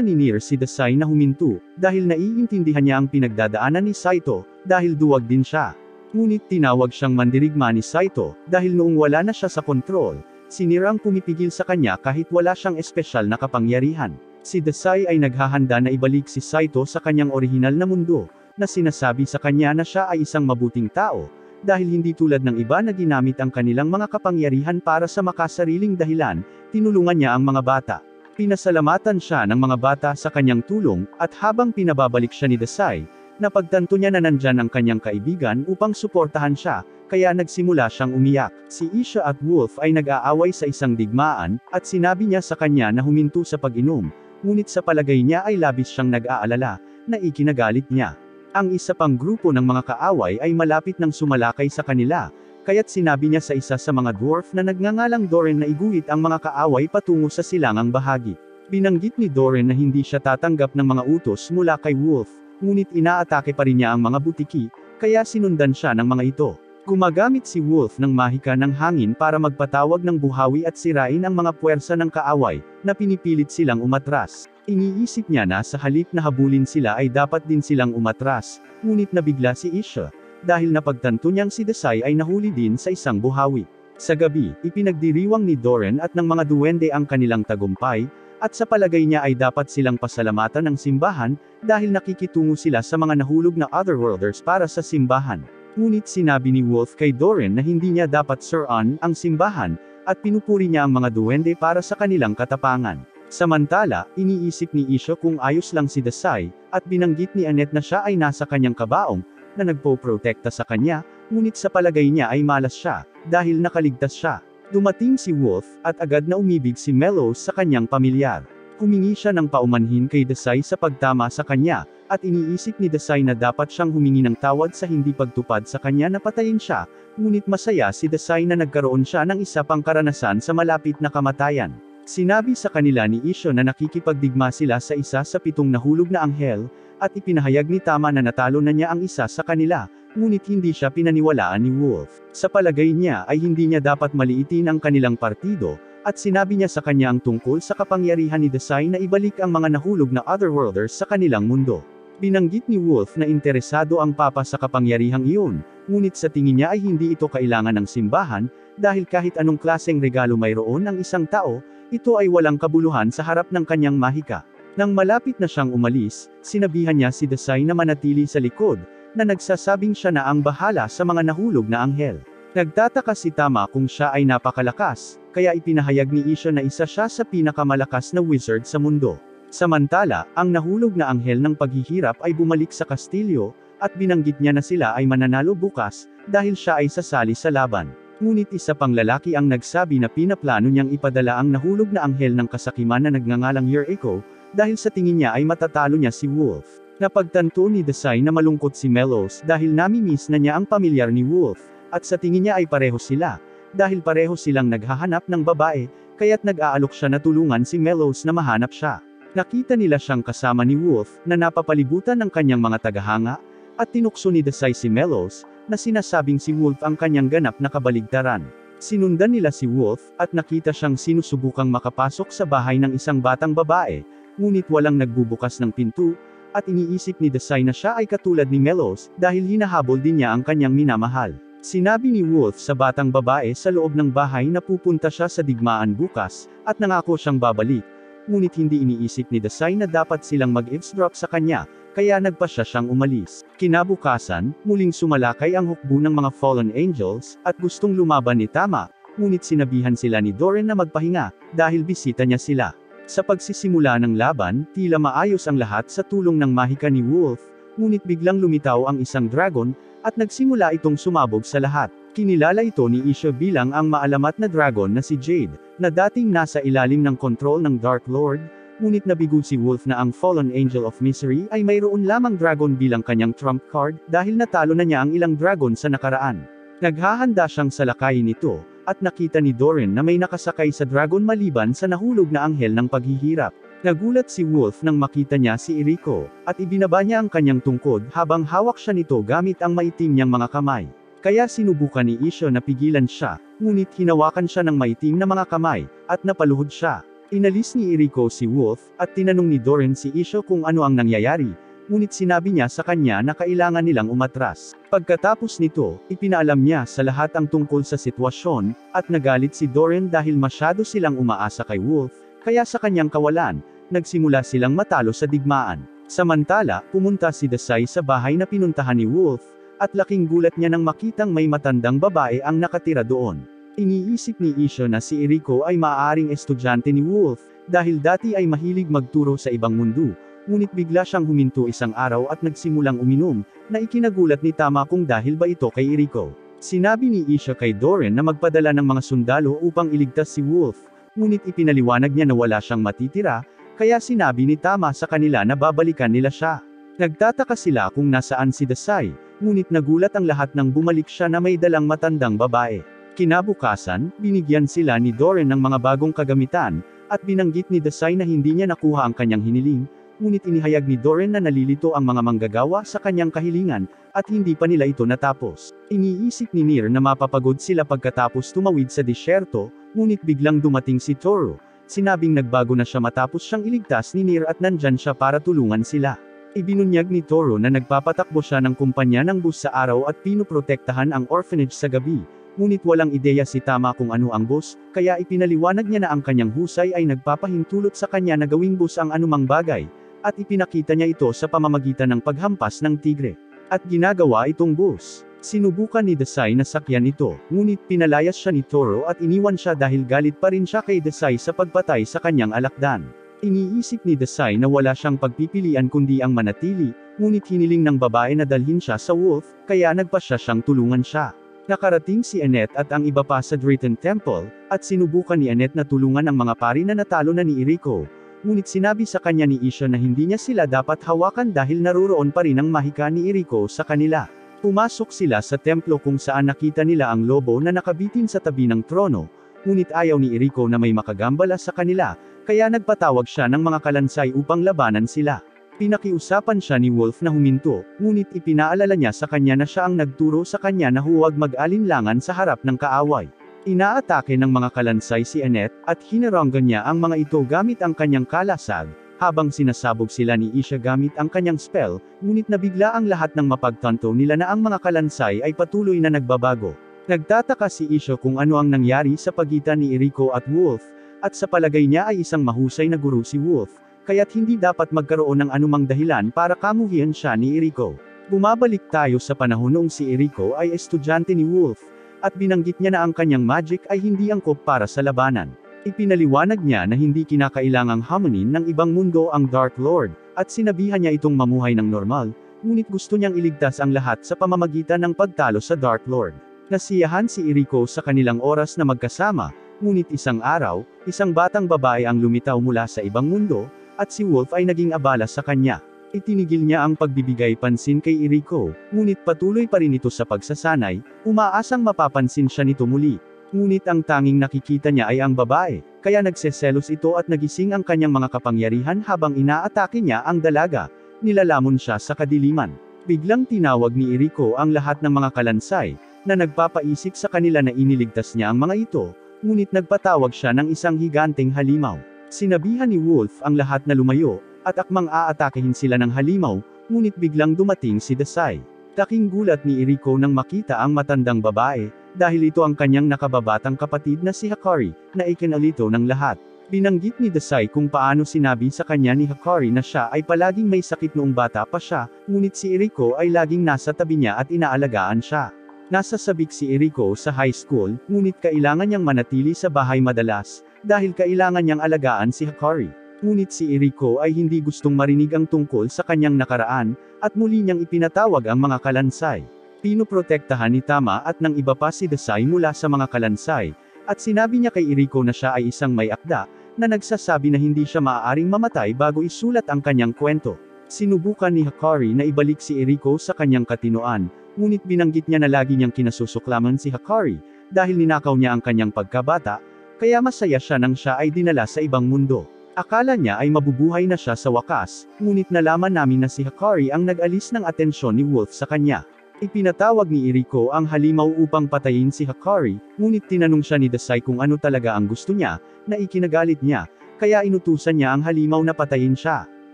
ni Nier si Dasai na huminto, dahil naiintindihan niya ang pinagdadaanan ni Saito, dahil duwag din siya. Ngunit tinawag siyang mandirigma ni Saito, dahil noong wala na siya sa kontrol, si Nier ang pumipigil sa kanya kahit wala siyang espesyal na kapangyarihan. Si Dasai ay naghahanda na ibalik si Saito sa kanyang orihinal na mundo, na sinasabi sa kanya na siya ay isang mabuting tao, dahil hindi tulad ng iba na ginamit ang kanilang mga kapangyarihan para sa makasariling dahilan, tinulungan niya ang mga bata. Pinasalamatan siya ng mga bata sa kanyang tulong, at habang pinababalik siya ni Dasai, napagtanto niya na nandyan ang kanyang kaibigan upang suportahan siya, kaya nagsimula siyang umiyak. Si Isha at Wolf ay nag-aaway sa isang digmaan, at sinabi niya sa kanya na huminto sa pag-inom, ngunit sa palagay niya ay labis siyang nag-aalala, na ikinagalit niya. Ang isa pang grupo ng mga kaaway ay malapit nang sumalakay sa kanila, kaya't sinabi niya sa isa sa mga dwarf na nagngangalang Doren na iguhit ang mga kaaway patungo sa silangang bahagi. Binanggit ni Doren na hindi siya tatanggap ng mga utos mula kay Wolf, ngunit inaatake pa rin niya ang mga butiki, kaya sinundan siya ng mga ito. Gumagamit si Wolf ng mahika ng hangin para magpatawag ng buhawi at sirain ang mga puwersa ng kaaway, na pinipilit silang umatras. Iniisip niya na sa halip na habulin sila ay dapat din silang umatras, ngunit nabigla si Isha, dahil napagtanto niyang si Dasai ay nahuli din sa isang buhawi. Sa gabi, ipinagdiriwang ni Doren at ng mga duwende ang kanilang tagumpay, at sa palagay niya ay dapat silang pasalamatan ng simbahan, dahil nakikitungo sila sa mga nahulog na Otherworlders para sa simbahan. Ngunit sinabi ni Wolf kay Doren na hindi niya dapat suruan ang simbahan, at pinupuri niya ang mga duwende para sa kanilang katapangan. Samantala, iniisip ni Isha kung ayos lang si Dasai, at binanggit ni Annette na siya ay nasa kanyang kabaong, na nagpo-protekta sa kanya, ngunit sa palagay niya ay malas siya, dahil nakaligtas siya. Dumating si Wolf, at agad na umibig si Mellows sa kanyang pamilyar. Humingi siya ng paumanhin kay Dasai sa pagtama sa kanya, at iniisip ni Dasai na dapat siyang humingi ng tawad sa hindi pagtupad sa kanya na patayin siya, ngunit masaya si Dasai na nagkaroon siya ng isa pang karanasan sa malapit na kamatayan. Sinabi sa kanila ni Isha na nakikipagdigma sila sa isa sa 7 nahulog na anghel, at ipinahayag ni Tama na natalo na niya ang isa sa kanila, ngunit hindi siya pinaniwalaan ni Wolf. Sa palagay niya ay hindi niya dapat maliitin ang kanilang partido, at sinabi niya sa kanya ang tungkol sa kapangyarihan ni Dasai na ibalik ang mga nahulog na Otherworlders sa kanilang mundo. Binanggit ni Wolf na interesado ang papa sa kapangyarihang iyon, ngunit sa tingin niya ay hindi ito kailangan ng simbahan, dahil kahit anong klaseng regalo mayroon ang isang tao, ito ay walang kabuluhan sa harap ng kanyang mahika. Nang malapit na siyang umalis, sinabihan niya si Dasai na manatili sa likod, na nagsasabing siya na ang bahala sa mga nahulog na anghel. Nagtataka si Tama kung siya ay napakalakas, kaya ipinahayag ni Isha na isa siya sa pinakamalakas na wizard sa mundo. Samantala, ang nahulog na anghel ng paghihirap ay bumalik sa kastilyo, at binanggit niya na sila ay mananalo bukas, dahil siya ay sasali sa laban. Ngunit isa pang lalaki ang nagsabi na pinaplano niyang ipadala ang nahulog na anghel ng kasakiman na nagngangalang Yuriko, dahil sa tingin niya ay matatalo niya si Wolf. Napagtanto ni Dasai na malungkot si Mellows dahil namimiss na niya ang pamilyar ni Wolf, at sa tingin niya ay pareho sila, dahil pareho silang naghahanap ng babae, kaya't nag-aalok siya na tulungan si Mellows na mahanap siya. Nakita nila siyang kasama ni Wolf, na napapalibutan ng kanyang mga tagahanga, at tinukso ni Dasai si Mellows, na sinasabing si Wolf ang kanyang ganap na kabaligtaran. Sinundan nila si Wolf, at nakita siyang sinusubukang makapasok sa bahay ng isang batang babae, ngunit walang nagbubukas ng pinto, at iniisip ni Dasai na siya ay katulad ni Mellows, dahil hinahabol din niya ang kanyang minamahal. Sinabi ni Wolf sa batang babae sa loob ng bahay na pupunta siya sa digmaan bukas, at nangako siyang babalik, ngunit hindi iniisip ni Dasai na dapat silang mag-eavesdrop sa kanya, kaya nagpasya siyang umalis. Kinabukasan, muling sumalakay ang hukbo ng mga fallen angels, at gustong lumaban ni Tama, ngunit sinabihan sila ni Doren na magpahinga, dahil bisita niya sila. Sa pagsisimula ng laban, tila maayos ang lahat sa tulong ng mahika ni Wolf, ngunit biglang lumitaw ang isang dragon, at nagsimula itong sumabog sa lahat. Kinilala ito ni Isha bilang ang maalamat na dragon na si Jade, na dating nasa ilalim ng kontrol ng Dark Lord, ngunit nabigo si Wolf na ang Fallen Angel of Misery ay mayroon lamang dragon bilang kanyang trump card, dahil natalo na niya ang ilang dragon sa nakaraan. Naghahanda siyang salakayin ito, at nakita ni Doran na may nakasakay sa dragon maliban sa nahulog na anghel ng paghihirap. Nagulat si Wolf nang makita niya si Eriko, at ibinaba niya ang kanyang tungkod habang hawak siya nito gamit ang maitim niyang mga kamay. Kaya sinubukan ni Isha na pigilan siya, ngunit hinawakan siya ng maitim na mga kamay, at napaluhod siya. Inalis ni Eriko si Wolf, at tinanong ni Doran si Isha kung ano ang nangyayari, ngunit sinabi niya sa kanya na kailangan nilang umatras. Pagkatapos nito, ipinaalam niya sa lahat ang tungkol sa sitwasyon, at nagalit si Doran dahil masyado silang umaasa kay Wolf, kaya sa kanyang kawalan, nagsimula silang matalo sa digmaan. Samantala, pumunta si Desai sa bahay na pinuntahan ni Wolf, at laking gulat niya nang makitang may matandang babae ang nakatira doon. Iniisip ni Isha na si Eriko ay maaaring estudyante ni Wolf, dahil dati ay mahilig magturo sa ibang mundo, ngunit bigla siyang huminto isang araw at nagsimulang uminom, na ikinagulat ni Tama kung dahil ba ito kay Eriko. Sinabi ni Isha kay Doran na magpadala ng mga sundalo upang iligtas si Wolf, ngunit ipinaliwanag niya na wala siyang matitira, kaya sinabi ni Tama sa kanila na babalikan nila siya. Nagtataka sila kung nasaan si Desai, ngunit nagulat ang lahat nang bumalik siya na may dalang matandang babae. Kinabukasan, binigyan sila ni Doran ng mga bagong kagamitan, at binanggit ni Desai na hindi niya nakuha ang kanyang hiniling, ngunit inihayag ni Doran na nalilito ang mga manggagawa sa kanyang kahilingan, at hindi pa nila ito natapos. Iniisip ni Nier na mapapagod sila pagkatapos tumawid sa disyerto, ngunit biglang dumating si Toro. Sinabing nagbago na siya matapos siyang iligtas ni Nier at nandyan siya para tulungan sila. Ibinunyag ni Toro na nagpapatakbo siya ng kumpanya ng bus sa araw at pinuprotektahan ang orphanage sa gabi, ngunit walang ideya si Tama kung ano ang bus, kaya ipinaliwanag niya na ang kanyang husay ay nagpapahintulot sa kanya na gawing bus ang anumang bagay, at ipinakita niya ito sa pamamagitan ng paghampas ng tigre. At ginagawa itong bus. Sinubukan ni Desai na sakyan ito, ngunit pinalayas siya ni Toro at iniwan siya dahil galit pa rin siya kay Desai sa pagpatay sa kanyang alakdan. Iniisip ni Desai na wala siyang pagpipilian kundi ang manatili, ngunit hiniling ng babae na dalhin siya sa Wolf, kaya nagpasya siyang tulungan siya. Nakarating si Annette at ang iba pa sa Drayton Temple, at sinubukan ni Annette na tulungan ang mga pari na natalo na ni Eriko, ngunit sinabi sa kanya ni Isha na hindi niya sila dapat hawakan dahil naruroon pa rin ang mahika ni Eriko sa kanila. Pumasok sila sa templo kung saan nakita nila ang lobo na nakabitin sa tabi ng trono, ngunit ayaw ni Eriko na may makagambala sa kanila, kaya nagpatawag siya ng mga kalansay upang labanan sila. Pinakiusapan siya ni Wolf na huminto, ngunit ipinaalala niya sa kanya na siya ang nagturo sa kanya na huwag mag-alinlangan sa harap ng kaaway. Inaatake ng mga kalansay si Annette, at hinaranggan niya ang mga ito gamit ang kanyang kalasag, habang sinasabog sila ni Isha gamit ang kanyang spell, ngunit nabigla ang lahat ng mapagtanto nila na ang mga kalansay ay patuloy na nagbabago. Nagtataka si Isha kung ano ang nangyari sa pagitan ni Eriko at Wolf, at sa palagay niya ay isang mahusay na guro si Wolf, kaya't hindi dapat magkaroon ng anumang dahilan para kamuhian siya ni Eriko. Bumabalik tayo sa panahon noong si Eriko ay estudyante ni Wolf, at binanggit niya na ang kanyang magic ay hindi angkop para sa labanan. Ipinaliwanag niya na hindi kinakailangang hamunin ng ibang mundo ang Dark Lord, at sinabihan niya itong mamuhay ng normal, ngunit gusto niyang iligtas ang lahat sa pamamagitan ng pagtalo sa Dark Lord. Nasiyahan si Eriko sa kanilang oras na magkasama, ngunit isang araw, isang batang babae ang lumitaw mula sa ibang mundo, at si Wolf ay naging abala sa kanya. Itinigil niya ang pagbibigay pansin kay Eriko, ngunit patuloy pa rin ito sa pagsasanay, umaasang mapapansin siya nito muli. Ngunit ang tanging nakikita niya ay ang babae, kaya nagseselos ito at nagising ang kanyang mga kapangyarihan habang inaatake niya ang dalaga. Nilalamon siya sa kadiliman. Biglang tinawag ni Eriko ang lahat ng mga kalansay, na nagpapaisip sa kanila na iniligtas niya ang mga ito, ngunit nagpatawag siya ng isang higanteng halimaw. Sinabihan ni Wolf ang lahat na lumayo, at akmang aatakehin sila ng halimaw, ngunit biglang dumating si Desai. Laking gulat ni Eriko nang makita ang matandang babae, dahil ito ang kanyang nakababatang kapatid na si Hakari, na ikinalito ng lahat. Binanggit ni Desai kung paano sinabi sa kanya ni Hakari na siya ay palaging may sakit noong bata pa siya, ngunit si Eriko ay laging nasa tabi niya at inaalagaan siya. Nasa sabik si Eriko sa high school, ngunit kailangan niyang manatili sa bahay madalas, dahil kailangan niyang alagaan si Hakari. Ngunit si Eriko ay hindi gustong marinig ang tungkol sa kanyang nakaraan, at muli niyang ipinatawag ang mga kalansay. Pinoprotektahan ni Tama at ng iba pa si Desai mula sa mga kalansay, at sinabi niya kay Eriko na siya ay isang may akda, na nagsasabi na hindi siya maaaring mamatay bago isulat ang kanyang kwento. Sinubukan ni Hakari na ibalik si Eriko sa kanyang katinoan, ngunit binanggit niya na lagi niyang kinasusuklaman si Hakari, dahil ninakaw niya ang kanyang pagkabata, kaya masaya siya nang siya ay dinala sa ibang mundo. Akala niya ay mabubuhay na siya sa wakas, ngunit nalaman namin na si Hakari ang nag-alis ng atensyon ni Wolf sa kanya. Ipinatawag ni Eriko ang halimaw upang patayin si Hakari, ngunit tinanong siya ni Desai kung ano talaga ang gusto niya, na ikinagalit niya, kaya inutusan niya ang halimaw na patayin siya.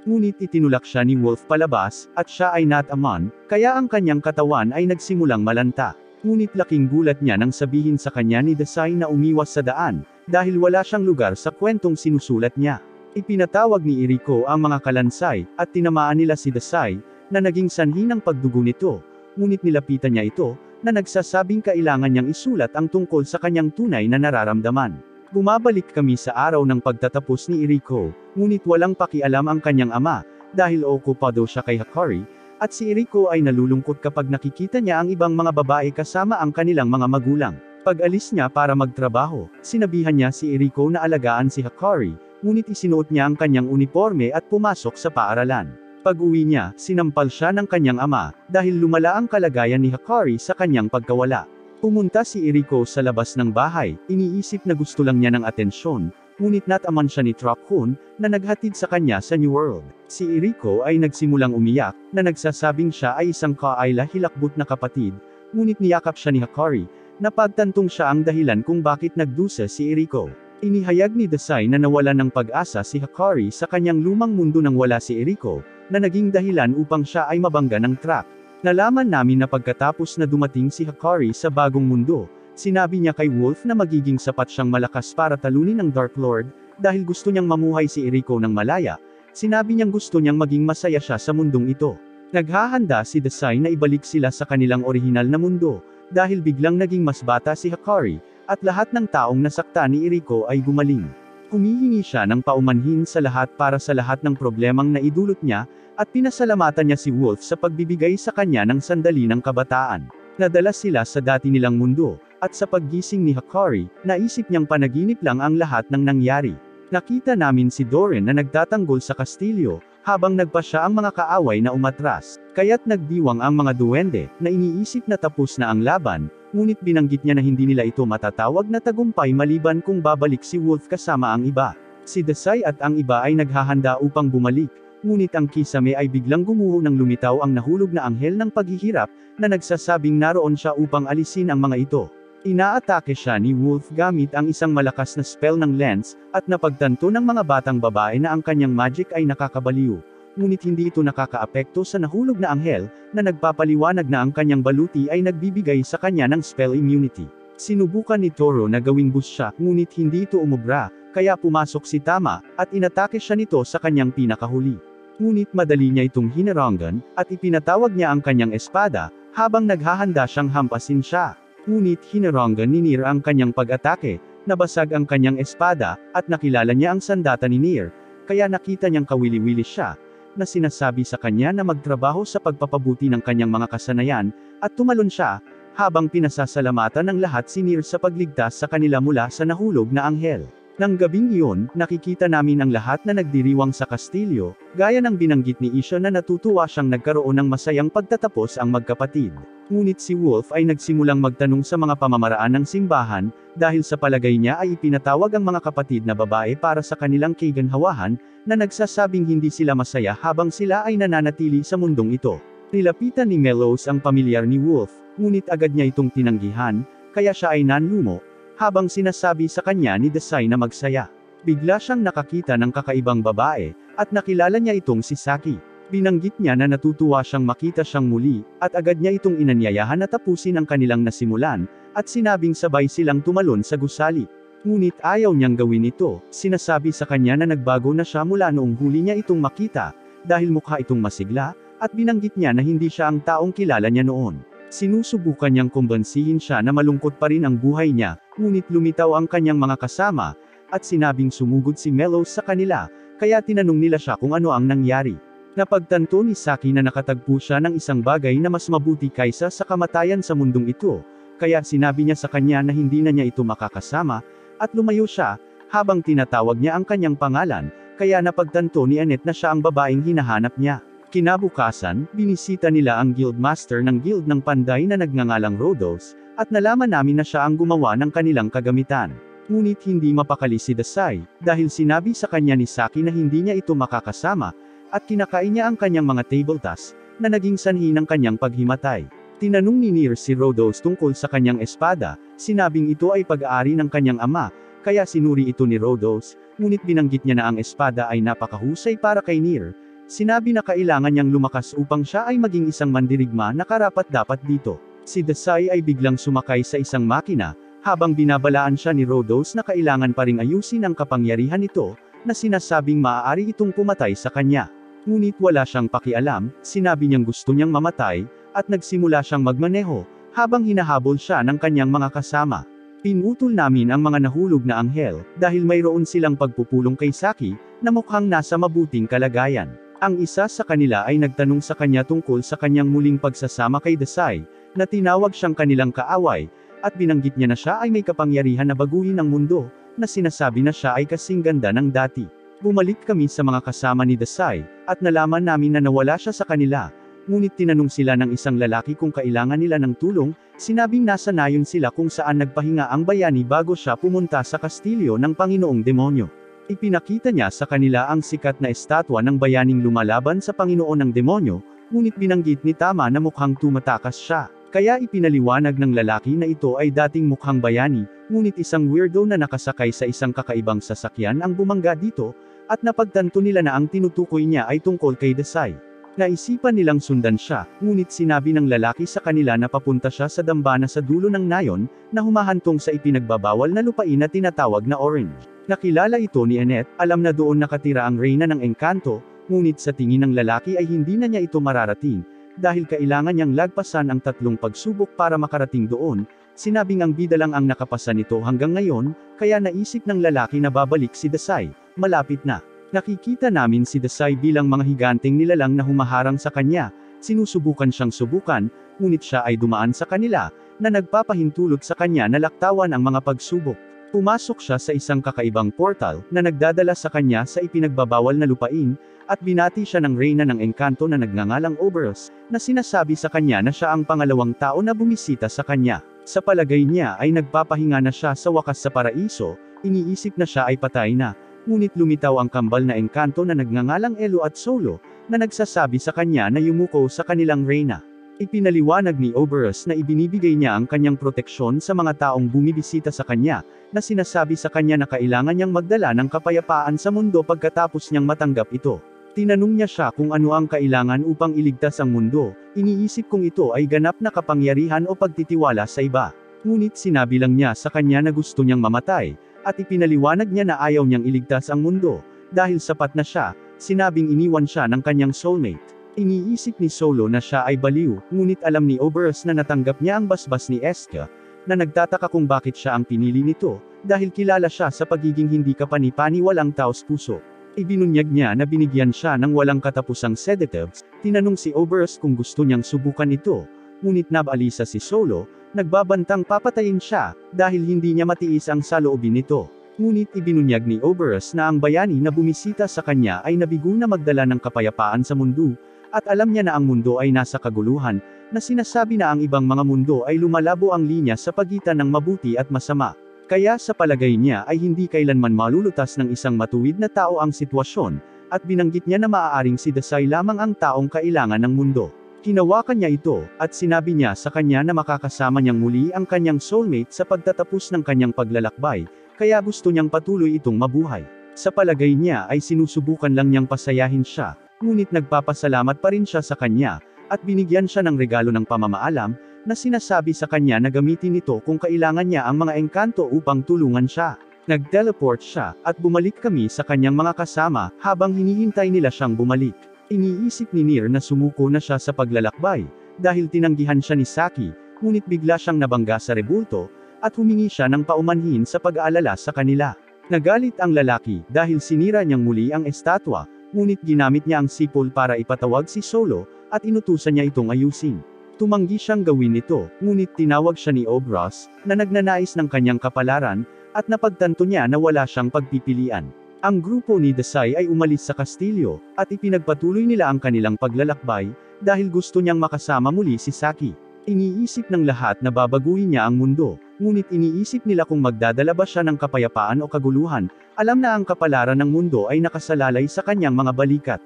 Ngunit itinulak siya ni Wolf palabas, at siya ay not a man, kaya ang kanyang katawan ay nagsimulang malanta. Ngunit laking gulat niya nang sabihin sa kanya ni Desai na umiwas sa daan, dahil wala siyang lugar sa kwentong sinusulat niya. Ipinatawag ni Eriko ang mga kalansay, at tinamaan nila si Desai, na naging sanhi ng pagdugo nito, ngunit nilapitan niya ito, na nagsasabing kailangan niyang isulat ang tungkol sa kanyang tunay na nararamdaman. Bumabalik kami sa araw ng pagtatapos ni Eriko, ngunit walang pakialam ang kanyang ama, dahil okupado siya kay Hakari, at si Eriko ay nalulungkot kapag nakikita niya ang ibang mga babae kasama ang kanilang mga magulang. Pag-alis niya para magtrabaho, sinabihan niya si Eriko na alagaan si Hakari, ngunit isinuot niya ang kanyang uniforme at pumasok sa paaralan. Pag-uwi niya, sinampal siya ng kanyang ama, dahil lumala ang kalagayan ni Hakari sa kanyang pagkawala. Pumunta si Eriko sa labas ng bahay, iniisip na gusto lang niya ng atensyon, ngunit nataman siya ni Truck-kun, na naghatid sa kanya sa New World. Si Eriko ay nagsimulang umiyak, na nagsasabing siya ay isang kaayla-hilakbot na kapatid, ngunit niyakap siya ni Hakari, na pagtantong siya ang dahilan kung bakit nagdusa si Eriko. Inihayag ni Desai na nawalan ng pag-asa si Hakari sa kanyang lumang mundo nang wala si Eriko, na naging dahilan upang siya ay mabangga ng truck. Nalaman namin na pagkatapos na dumating si Hakari sa bagong mundo, sinabi niya kay Wolf na magiging sapat siyang malakas para talunin ang Dark Lord, dahil gusto niyang mamuhay si Eriko ng malaya. Sinabi niyang gusto niyang maging masaya siya sa mundong ito. Naghahanda si Desai na ibalik sila sa kanilang orihinal na mundo, dahil biglang naging mas bata si Hakari, at lahat ng taong nasaktan ni Eriko ay gumaling. Humihingi siya ng paumanhin sa lahat para sa lahat ng problemang naidulot niya, at pinasalamatan niya si Wolf sa pagbibigay sa kanya ng sandali ng kabataan. Nadala sila sa dati nilang mundo, at sa paggising ni Hakari, naisip niyang panaginip lang ang lahat ng nangyari. Nakita namin si Doren na nagtatanggol sa kastilyo, habang nagpa siya ang mga kaaway na umatras. Kaya't nagdiwang ang mga duwende, na iniisip na tapos na ang laban, ngunit binanggit niya na hindi nila ito matatawag na tagumpay maliban kung babalik si Wolf kasama ang iba. Si Desai at ang iba ay naghahanda upang bumalik, ngunit ang kisame ay biglang gumuho nang lumitaw ang nahulog na anghel ng paghihirap, na nagsasabing naroon siya upang alisin ang mga ito. Inaatake siya ni Wolf gamit ang isang malakas na spell ng lens, at napagtanto ng mga batang babae na ang kanyang magic ay nakakabaliw. Ngunit hindi ito nakakaapekto sa nahulog na anghel, na nagpapaliwanag na ang kanyang baluti ay nagbibigay sa kanya ng spell immunity. Sinubukan ni Toro na gawing bus siya, ngunit hindi ito umubra, kaya pumasok si Tama, at inatake siya nito sa kanyang pinakahuli. Ngunit madali niya itong hinarangan, at ipinatawag niya ang kanyang espada, habang naghahanda siyang hampasin siya. Ngunit hinarangan ni Nier ang kanyang pag-atake, nabasag ang kanyang espada, at nakilala niya ang sandata ni Nier, kaya nakita niyang kawili-wili siya, na sinasabi sa kanya na magtrabaho sa pagpapabuti ng kanyang mga kasanayan, at tumalon siya, habang pinasasalamatan ng lahat si Nier sa pagligtas sa kanila mula sa nahulog na anghel. Nang gabing iyon, nakikita namin ang lahat na nagdiriwang sa kastilyo, gaya ng binanggit ni Isha na natutuwa siyang nagkaroon ng masayang pagtatapos ang magkapatid. Ngunit si Wolf ay nagsimulang magtanong sa mga pamamaraan ng simbahan, dahil sa palagay niya ay ipinatawag ang mga kapatid na babae para sa kanilang kaganhawahan, na nagsasabing hindi sila masaya habang sila ay nananatili sa mundong ito. Nilapitan ni Melos ang pamilyar ni Wolf, ngunit agad niya itong tinanggihan, kaya siya ay nanlumo, habang sinasabi sa kanya ni Desai na magsaya. Bigla siyang nakakita ng kakaibang babae, at nakilala niya itong si Saki. Binanggit niya na natutuwa siyang makita siyang muli, at agad niya itong inanyayahan na tapusin ang kanilang nasimulan, at sinabing sabay silang tumalon sa gusali. Ngunit ayaw niyang gawin ito, sinasabi sa kanya na nagbago na siya mula noong huli niya itong makita, dahil mukha itong masigla, at binanggit niya na hindi siya ang taong kilala niya noon. Sinusubukan niyang kumbansihin siya na malungkot pa rin ang buhay niya, ngunit lumitaw ang kanyang mga kasama, at sinabing sumugod si Melos sa kanila, kaya tinanong nila siya kung ano ang nangyari. Napagtanto ni Saki na nakatagpo siya ng isang bagay na mas mabuti kaysa sa kamatayan sa mundong ito, kaya sinabi niya sa kanya na hindi na niya ito makakasama, at lumayo siya, habang tinatawag niya ang kanyang pangalan, kaya napagtanto ni Annette na siya ang babaeng hinahanap niya. Kinabukasan, binisita nila ang guildmaster ng guild ng panday na nagngangalang Rhodos, at nalaman namin na siya ang gumawa ng kanilang kagamitan. Ngunit hindi mapakali si Dasai, dahil sinabi sa kanya ni Saki na hindi niya ito makakasama, at kinakain niya ang kanyang mga table tasks, na naging sanhi ng kanyang paghimatay. Tinanong ni Nier si Rhodos tungkol sa kanyang espada, sinabing ito ay pag-aari ng kanyang ama, kaya sinuri ito ni Rhodos, ngunit binanggit niya na ang espada ay napakahusay para kay Nier. Sinabi na kailangan niyang lumakas upang siya ay maging isang mandirigma na karapat-dapat dito. Si Dasai ay biglang sumakay sa isang makina, habang binabalaan siya ni Rhodos na kailangan pa ring ayusin ang kapangyarihan nito, na sinasabing maaari itong pumatay sa kanya. Ngunit wala siyang pakialam, sinabi niyang gusto niyang mamatay, at nagsimula siyang magmaneho, habang hinahabol siya ng kanyang mga kasama. Pinutol namin ang mga nahulog na anghel, dahil mayroon silang pagpupulong kay Saki, na mukhang nasa mabuting kalagayan. Ang isa sa kanila ay nagtanong sa kanya tungkol sa kanyang muling pagsasama kay Dasai, na tinawag siyang kanilang kaaway, at binanggit niya na siya ay may kapangyarihan na baguhin ang mundo, na sinasabi na siya ay kasing ganda ng dati. Bumalik kami sa mga kasama ni Dasai, at nalaman namin na nawala siya sa kanila. Ngunit tinanong sila ng isang lalaki kung kailangan nila ng tulong, sinabing nasa nayon sila kung saan nagpahinga ang bayani bago siya pumunta sa kastilyo ng Panginoong Demonyo. Ipinakita niya sa kanila ang sikat na estatwa ng bayaning lumalaban sa Panginoon ng Demonyo, ngunit binanggit ni Tama na mukhang tumatakas siya. Kaya ipinaliwanag ng lalaki na ito ay dating mukhang bayani, ngunit isang weirdo na nakasakay sa isang kakaibang sasakyan ang bumangga dito, at napagtanto nila na ang tinutukoy niya ay tungkol kay Dasai. Naisipan nilang sundan siya, ngunit sinabi ng lalaki sa kanila na papunta siya sa dambana sa dulo ng nayon, na humahantong sa ipinagbabawal na lupain na tinatawag na Orange. Nakilala ito ni Annette, alam na doon nakatira ang reyna ng engkanto, ngunit sa tingin ng lalaki ay hindi na niya ito mararating, dahil kailangan niyang lagpasan ang 3 pagsubok para makarating doon. Sinabing ang bida lang ang nakapasa nito hanggang ngayon, kaya naisip ng lalaki na babalik si Dasai, malapit na. Nakikita namin si Dasai bilang mga higanteng nilalang na humaharang sa kanya, sinusubukan siyang subukan, ngunit siya ay dumaan sa kanila, na nagpapahintulot sa kanya na laktawan ang mga pagsubok. Pumasok siya sa isang kakaibang portal, na nagdadala sa kanya sa ipinagbabawal na lupain, at binati siya ng reyna ng engkanto na nagngangalang Oberus, na sinasabi sa kanya na siya ang pangalawang tao na bumisita sa kanya. Sa palagay niya ay nagpapahinga na siya sa wakas sa paraiso, iniisip na siya ay patay na, ngunit lumitaw ang kambal na engkanto na nagngangalang Elo at Solo, na nagsasabi sa kanya na yumuko sa kanilang reyna. Ipinaliwanag ni Oberus na ibinibigay niya ang kanyang proteksyon sa mga taong bumibisita sa kanya, na sinasabi sa kanya na kailangan niyang magdala ng kapayapaan sa mundo pagkatapos niyang matanggap ito. Tinanong niya siya kung ano ang kailangan upang iligtas ang mundo, iniisip kung ito ay ganap na kapangyarihan o pagtitiwala sa iba. Ngunit sinabi lang niya sa kanya na gusto niyang mamatay, at ipinaliwanag niya na ayaw niyang iligtas ang mundo, dahil sapat na siya, sinabing iniwan siya ng kanyang soulmate. Iniisip ni Solo na siya ay baliw, ngunit alam ni Oberus na natanggap niya ang basbas ni Eska, na nagtataka kung bakit siya ang pinili nito, dahil kilala siya sa pagiging hindi kapani-pani walang taos-puso. Ibinunyag niya na binigyan siya ng walang katapusang sedatives, tinanong si Oberus kung gusto niyang subukan ito, ngunit nabalisa si Solo, nagbabantang papatayin siya, dahil hindi niya matiis ang saloobin nito. Ngunit ibinunyag ni Oberus na ang bayani na bumisita sa kanya ay nabigo na magdala ng kapayapaan sa mundo, at alam niya na ang mundo ay nasa kaguluhan, na sinasabi na ang ibang mga mundo ay lumalabo ang linya sa pagitan ng mabuti at masama. Kaya sa palagay niya ay hindi kailanman malulutas ng isang matuwid na tao ang sitwasyon, at binanggit niya na maaaring si Dasai lamang ang taong kailangan ng mundo. Hinawakan niya ito, at sinabi niya sa kanya na makakasama niyang muli ang kanyang soulmate sa pagtatapos ng kanyang paglalakbay, kaya gusto niyang patuloy itong mabuhay. Sa palagay niya ay sinusubukan lang niyang pasayahin siya, ngunit nagpapasalamat pa rin siya sa kanya, at binigyan siya ng regalo ng pamamaalam, na sinasabi sa kanya na gamitin ito kung kailangan niya ang mga engkanto upang tulungan siya. Nag-teleport siya, at bumalik kami sa kanyang mga kasama, habang hinihintay nila siyang bumalik. Iniisip ni Nier na sumuko na siya sa paglalakbay, dahil tinanggihan siya ni Saki, ngunit bigla siyang nabangga sa rebulto, at humingi siya ng paumanhin sa pag-aalala sa kanila. Nagalit ang lalaki, dahil sinira niyang muli ang estatwa, ngunit ginamit niya ang sipol para ipatawag si Solo, at inutusan niya itong ayusin. Tumanggi siyang gawin ito, ngunit tinawag siya ni Obras, na nagnanais ng kanyang kapalaran, at napagtanto niya na wala siyang pagpipilian. Ang grupo ni Dasai ay umalis sa kastilyo, at ipinagpatuloy nila ang kanilang paglalakbay, dahil gusto niyang makasama muli si Saki. Iniisip ng lahat na babaguhin niya ang mundo, ngunit iniisip nila kung magdadala ba siya ng kapayapaan o kaguluhan. Alam na ang kapalaran ng mundo ay nakasalalay sa kanyang mga balikat.